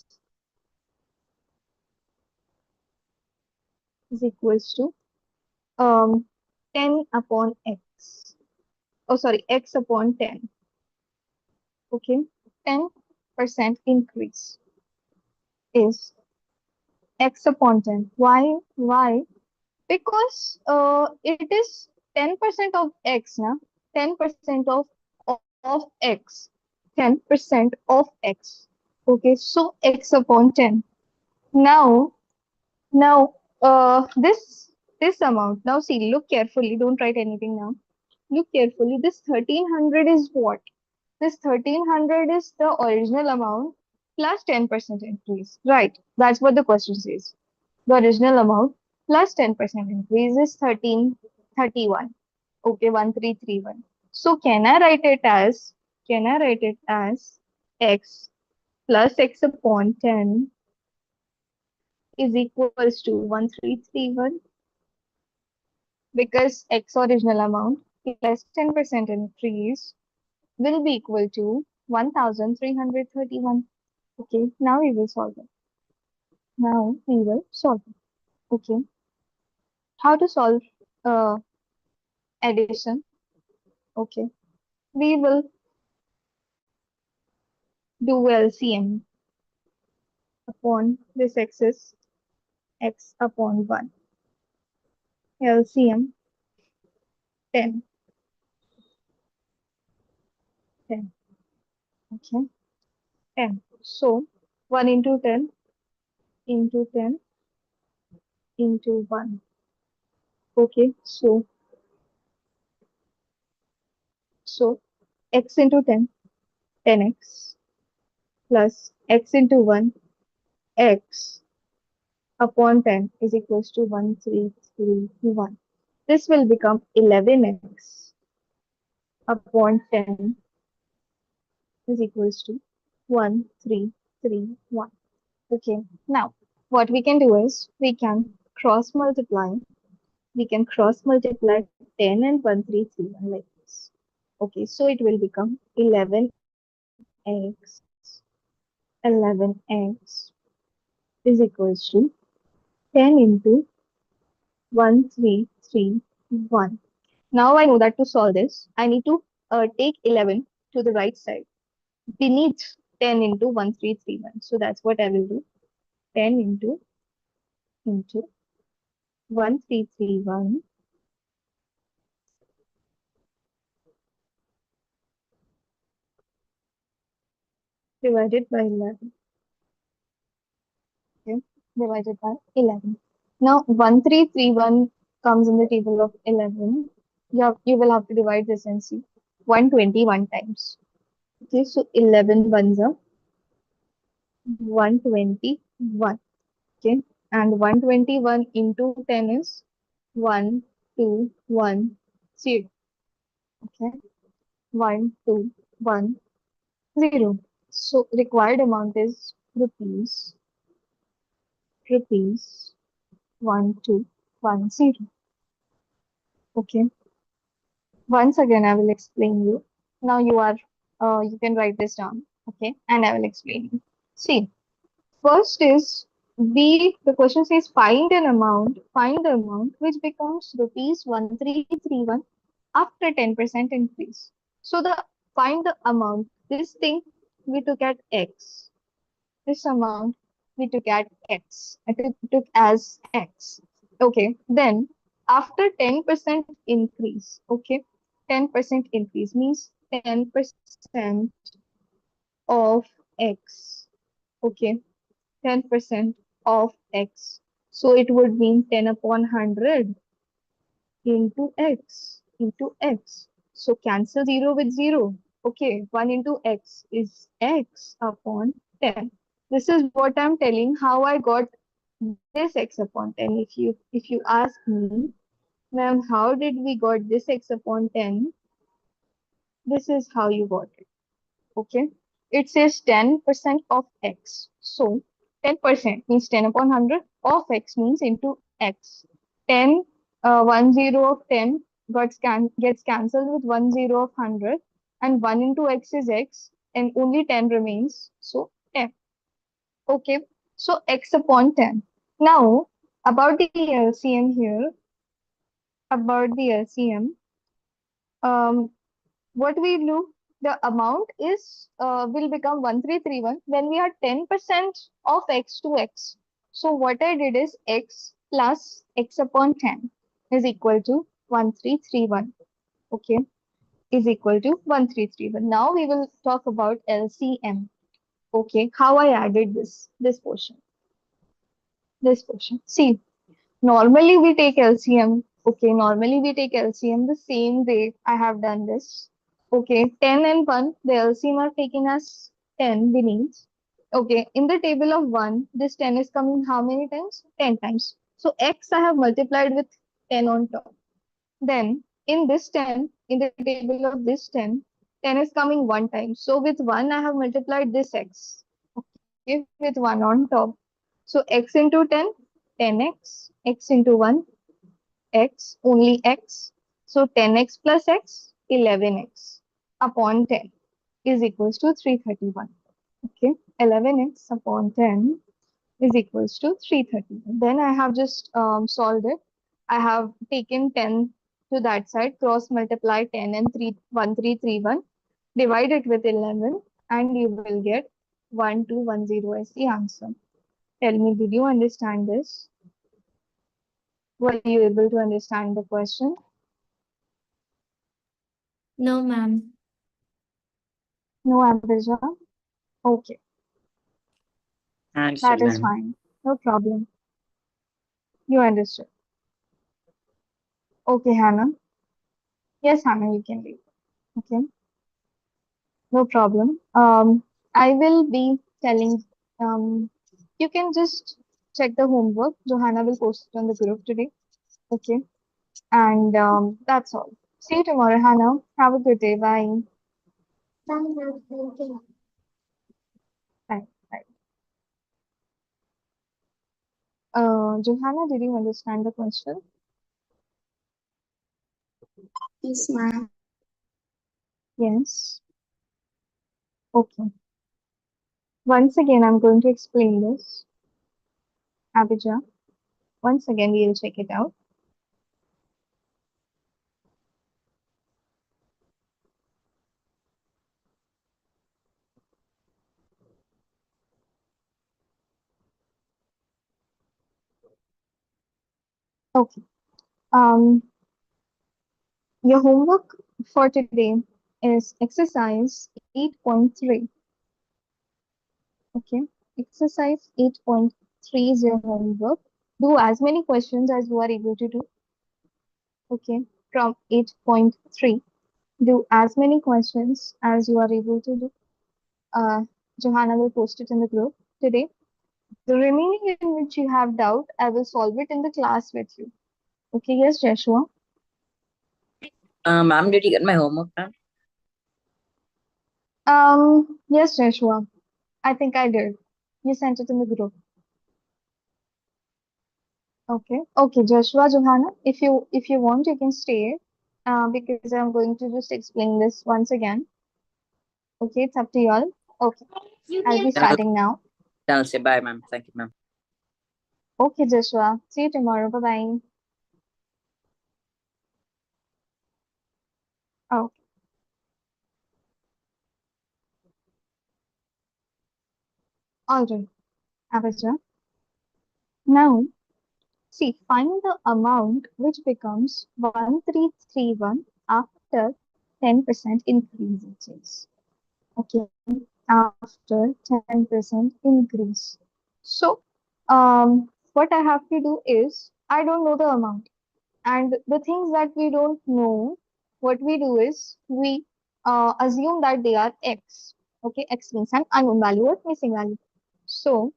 is equals to 10 upon x. Oh, sorry, x upon 10. Okay. 10% increase is x upon 10. Why? Why? Because it is 10% of x now. 10% of x. 10% of x. Okay, so x upon 10. Now, this amount. Now see, look carefully. Don't write anything now. Look carefully. This 1300 is what? This 1300 is the original amount plus 10% increase. Right. That's what the question says. The original amount plus 10% increase is 1331. Okay, 1331. So can I write it as x plus x upon 10 is equals to 1331, because x original amount plus 10% increase will be equal to 1331. Okay, now we will solve it. Now we will solve it. Okay, how to solve uh, addition? Okay, we will do LCM upon this axis, x upon 1. LCM 10. 10. Okay, 10. So 1 into 10 into 10 into 1. Okay, so x into 10, 10x plus x into 1, x upon 10 is equals to 1331. This will become 11x upon 10 is equals to 1331. Okay, now what we can do is we can cross multiply. We can cross multiply 10 and 1331 like this. Okay, so it will become 11x. 11x is equals to 10 into 1331. Now I know that to solve this, I need to take 11 to the right side beneath 10 into 1331. So that's what I will do. 10 into 1331 divided by 11. Okay, divided by 11. Now 1331 comes in the table of 11. You will have to divide this and see 121 times. Okay, so 11 ones are 121. Okay, and 121 into 10 is 1210. Okay, 1210. So required amount is rupees 1210. Okay, once again I will explain you. Now you can write this down. Okay, and I will explain you. See, first is the question says find the amount which becomes rupees 1331 after 10% increase. So find the amount. This thing we took at X. This amount we took at X. I took as X. Okay. Then after 10% increase, okay, 10% increase means 10% of X. Okay. 10% of X. So it would mean 10 upon 100 into X. So cancel 0 with 0. Okay, 1 into X is X upon 10. This is what I'm telling how I got this X upon 10. If you ask me, ma'am, how did we got this X upon 10? This is how you got it. Okay. It says 10% of X. So 10% means 10 upon 100 of X means into X. 10, 10 of 10 gets cancelled with 10 of 100 and 1 into X is X and only 10 remains. So 10. Okay. So X upon 10. Now about the LCM here, um, what we do, the amount is will become 1331 when we are 10% of X to X. So what I did is X plus X upon 10 is equal to 1331. Okay, is equal to 1331. Now we will talk about LCM. Okay, how I added this portion. See, normally we take LCM. Okay, normally we take LCM the same way I have done this. Okay, 10 and 1, the LCM are taken as 10 beneath. Okay, in the table of 1, this 10 is coming how many times? 10 times. So X I have multiplied with 10 on top. Then in this 10, in the table of this 10, 10 is coming 1 time. So with 1, I have multiplied this X. Okay, with 1 on top. So X into 10, 10X, X into 1, X, only X. So 10X plus X, 11X upon 10 is equals to 331. Okay, 11X upon 10 is equals to 331. Then I have just solved it. I have taken 10 to that side, cross multiply 10 and 1331, divide it with 11, and you will get 1210 as the answer. Tell me, did you understand this? Were you able to understand the question? No, ma'am. No, Abhija? Okay, that is Excellent. fine. No problem. You understood. Okay, Hannah. Yes, Hannah, you can leave. Okay, no problem. I will be telling, you can just check the homework. Johanna will post it on the group today. Okay, and that's all. See you tomorrow, Hannah. Have a good day. Bye. Bye, ma'am. Thank you. Bye. Bye. Johanna, did you understand the question? Yes, ma'am. Yes. Okay. Once again, I'm going to explain this. Abhija, once again, we'll check it out. Okay. Um, your homework for today is exercise 8.3. Okay. Exercise 8.3 is your homework. Do as many questions as you are able to do. Okay. From 8.3. Do as many questions as you are able to do. Johanna will post it in the group today. The remaining in which you have doubt, I will solve it in the class with you. Okay, yes, Joshua. Ma'am, did you get my homework done? Yes, Joshua. I think I did. You sent it in the group. Okay. Okay, Joshua, Johanna, if you want, you can stay. Because I'm going to just explain this once again. Okay, it's up to you all. Okay, You I'll be can Then I'll, starting now. then I'll say bye, ma'am. Thank you, ma'am. Okay, Joshua. See you tomorrow. Bye bye. Alright, Avaja. Now, see, find the amount which becomes 1331 after 10% increases. Okay, after 10% increase. So, what I have to do is, I don't know the amount. And the things that we don't know, what we do is, we assume that they are x. Okay, x means an unknown value or missing value. So,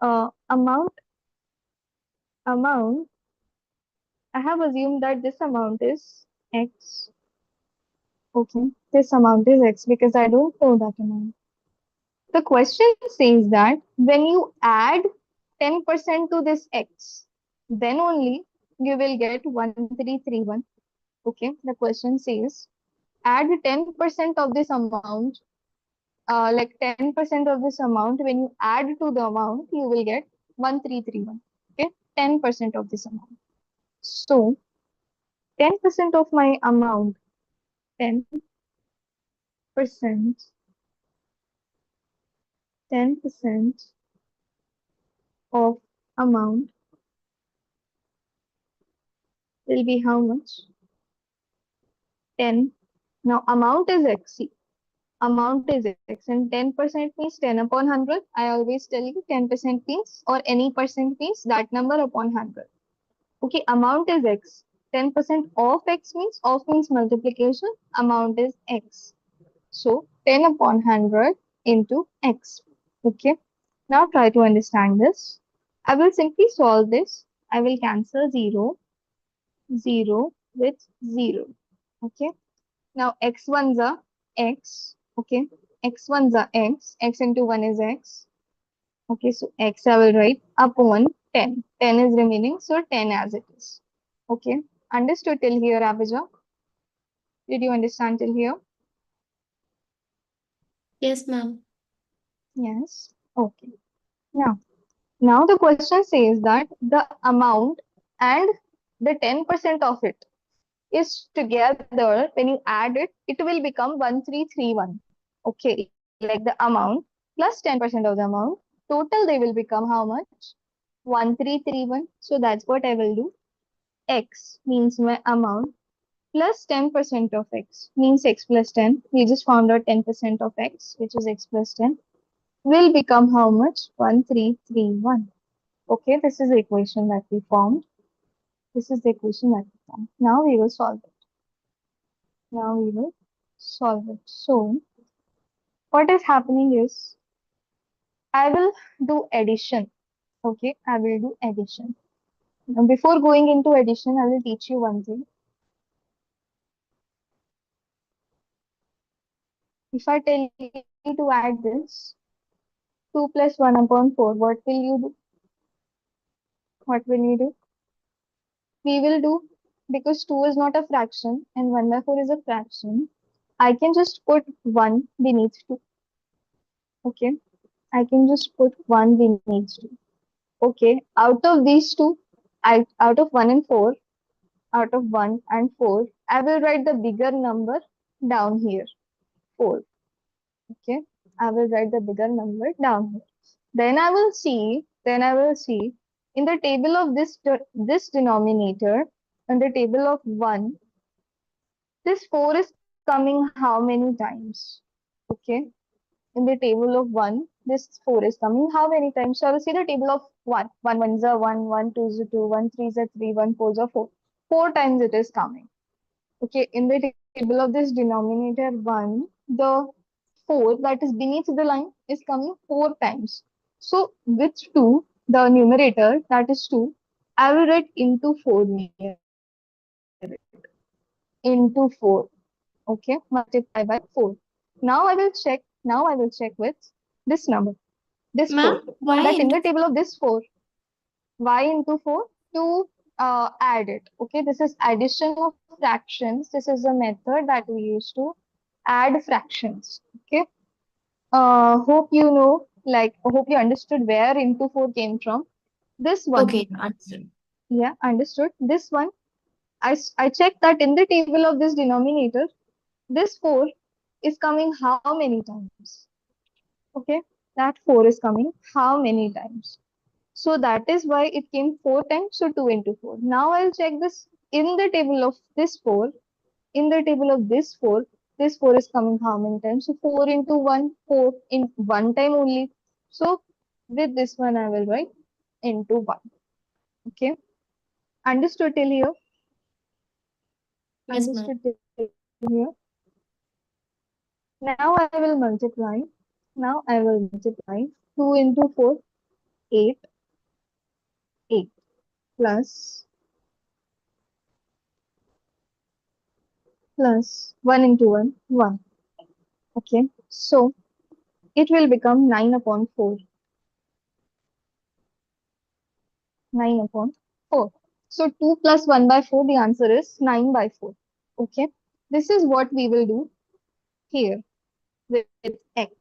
amount, I have assumed that this amount is x. Okay, this amount is x because I don't know that amount. The question says that when you add 10% to this x, then only you will get 1331. Okay, the question says add 10% of this amount, like 10% of this amount, when you add to the amount, you will get 1331. Okay, 10% of this amount. So 10% of my amount, 10%, 10% of amount will be how much? 10. Now amount is x. See, amount is x and 10% means 10 upon 100. I always tell you 10% means or any percent means that number upon 100. Okay, amount is x. 10% of x means of means multiplication. Amount is x. So 10 upon 100 into x. Okay. Now try to understand this. I will simply solve this. I will cancel 0, 0 with 0. Okay. Now x ones are x. Okay. X ones are x. X into 1 is x. Okay. So x I will write upon 10. 10 is remaining. So 10 as it is. Okay. Understood till here, Abhija? Did you understand till here? Yes, ma'am. Yes. Okay. Now the question says that the amount and the 10% of it is together. When you add it, it will become 1331. Okay, like the amount plus 10% of the amount. Total they will become how much? 1331. So that's what I will do. X means my amount plus 10% of x means x plus 10. We just found out 10% of x, which is x plus 10, will become how much? 1331. Okay, this is the equation that we formed. This is the equation that we formed. Now we will solve it. Now we will solve it. So, what is happening is, I will do addition. Okay, I will do addition. Now, before going into addition, I will teach you one thing. If I tell you to add this, 2 plus 1 upon 4, what will you do? What will you do? We will do, because 2 is not a fraction and 1 by 4 is a fraction, I can just put 1 beneath 2. Okay, I can just put 1 beneath 2. Okay, out of these two, out of 1 and 4, out of 1 and 4, I will write the bigger number down here, 4. Okay, I will write the bigger number down here. Then I will see in the table of this denominator, in the table of 1, this 4 is coming how many times? Okay, in the table of 1, this 4 is coming how many times? So I will see the table of 1. 1 ones are 1, 1 twos are 2, 1 threes are 3, 1 fours are 4. 4 times it is coming. Okay, in the table of this denominator 1, the 4 that is beneath the line is coming 4 times. So with 2, the numerator that is 2, I will write into 4 near it. Into 4. Okay, multiply by 4. Now I will check with this number, this 4, Ma'am, why that in into the table of this 4, y into 4 to add it. Okay, this is addition of fractions. This is a method that we use to add fractions. Okay, hope you know, like, hope you understood where into 4 came from. This one, okay, understood. yeah, understood. This one, I checked that in the table of this denominator, this 4 is coming how many times? Okay, that 4 is coming how many times? So that is why it came 4 times. So 2 into 4. Now I'll check this in the table of this 4. In the table of this 4 is coming how many times? So 4 into 1, 4 in one time only. So with this one, I will write into 1. Okay. Understood till here? Yes, ma'am. Understood till here? Now I will multiply. Now I will multiply 2 into 4, 8, 8 plus 1 into 1, 1. Okay. So it will become 9 upon 4. 9 upon 4. So 2 plus 1 by 4, the answer is 9 by 4. Okay. This is what we will do here with x.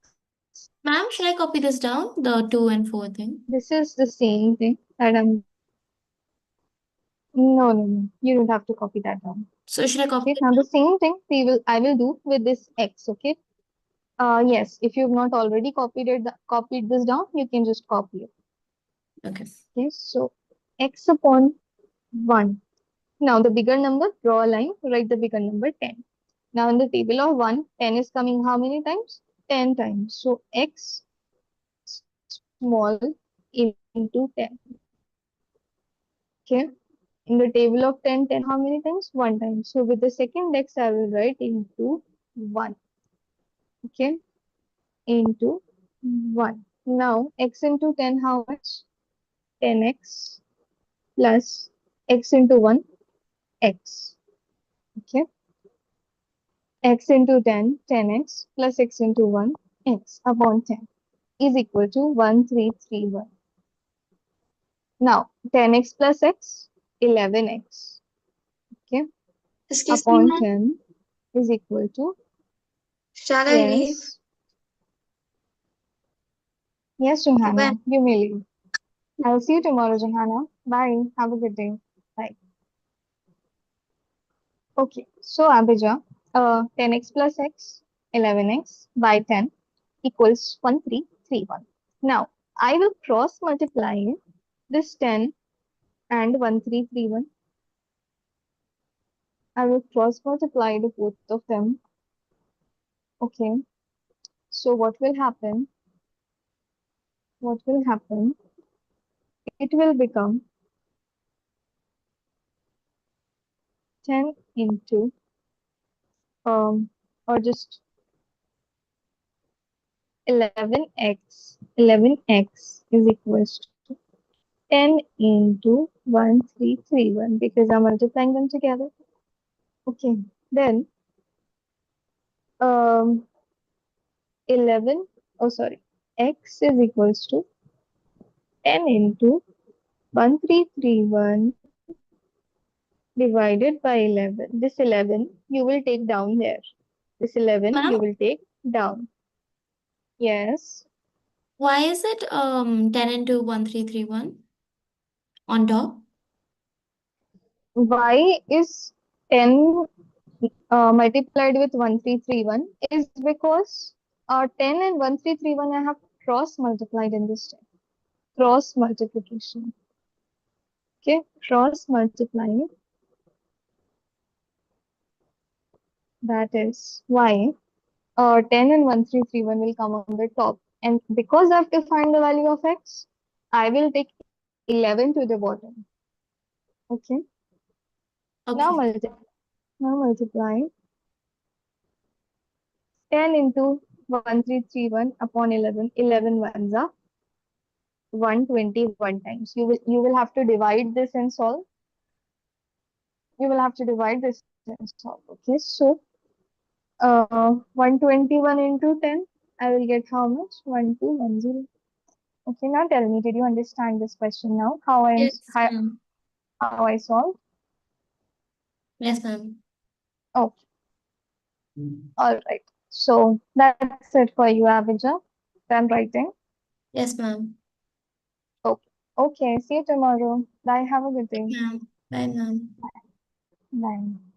Ma'am, should I copy this down? The 2 and 4 thing. This is the same thing that I'm. No. You don't have to copy that down. So should I copy Okay. it Now the down? same thing I will do with this x. Okay. Yes. If you've not already copied this down, you can just copy it. Okay. Okay. So x upon 1. Now the bigger number, draw a line, write the bigger number 10. Now in the table of 1, 10 is coming how many times? 10 times. So x small into 10. Okay. In the table of 10, 10 how many times? 1 time. So with the second x, I will write into 1. Okay. Into 1. Now x into 10 how much? 10x plus x into 1, x. Okay. X into 10, 10x plus x into 1, x upon 10 is equal to 1331. Now, 10x plus x, 11x. Okay, Excuse me, upon ma'am. 10 is equal to, Shall I leave? yes, yes, Johanna, When? you may leave. I'll see you tomorrow, Johanna. Bye. Have a good day. Bye. Okay, so Abhija, 10x plus x, 11x by 10 equals 1331. Now, I will cross multiply this 10 and 1331. I will cross multiply the both of them. Okay, so what will happen? What will happen? It will become 10 into or just 11x. 11x is equals to 10 into 1331 because I'm multiplying them together. Okay, then 11, oh sorry, x is equals to 10 into 1331 divided by 11. This 11 you will take down there. This 11 you Ma'am, will take down. Yes. why is it 10 into 1331 on top? Why is 10 multiplied with 1331 is because 10 and 1331 I have cross multiplied in this step. Cross multiplication. Okay, cross multiplying. That is why 10 and 1331 will come on the top. And because I have to find the value of x, I will take 11 to the bottom. Okay. Now, Okay. now multiply 10 into 1331 upon 11. 11 ones are 121 times. You will have to divide this and solve. You will have to divide this and solve. Okay. So 121 into 10, I will get how much? 1210. Okay, now tell me, did you understand this question now? Yes, ma'am. How I solved? Yes, ma'am. Okay, all right. So that's it for you, Abhija. Done writing. Yes, ma'am. Okay. Okay, see you tomorrow. Bye. Have a good day. Ma'am. Bye, ma'am. Bye.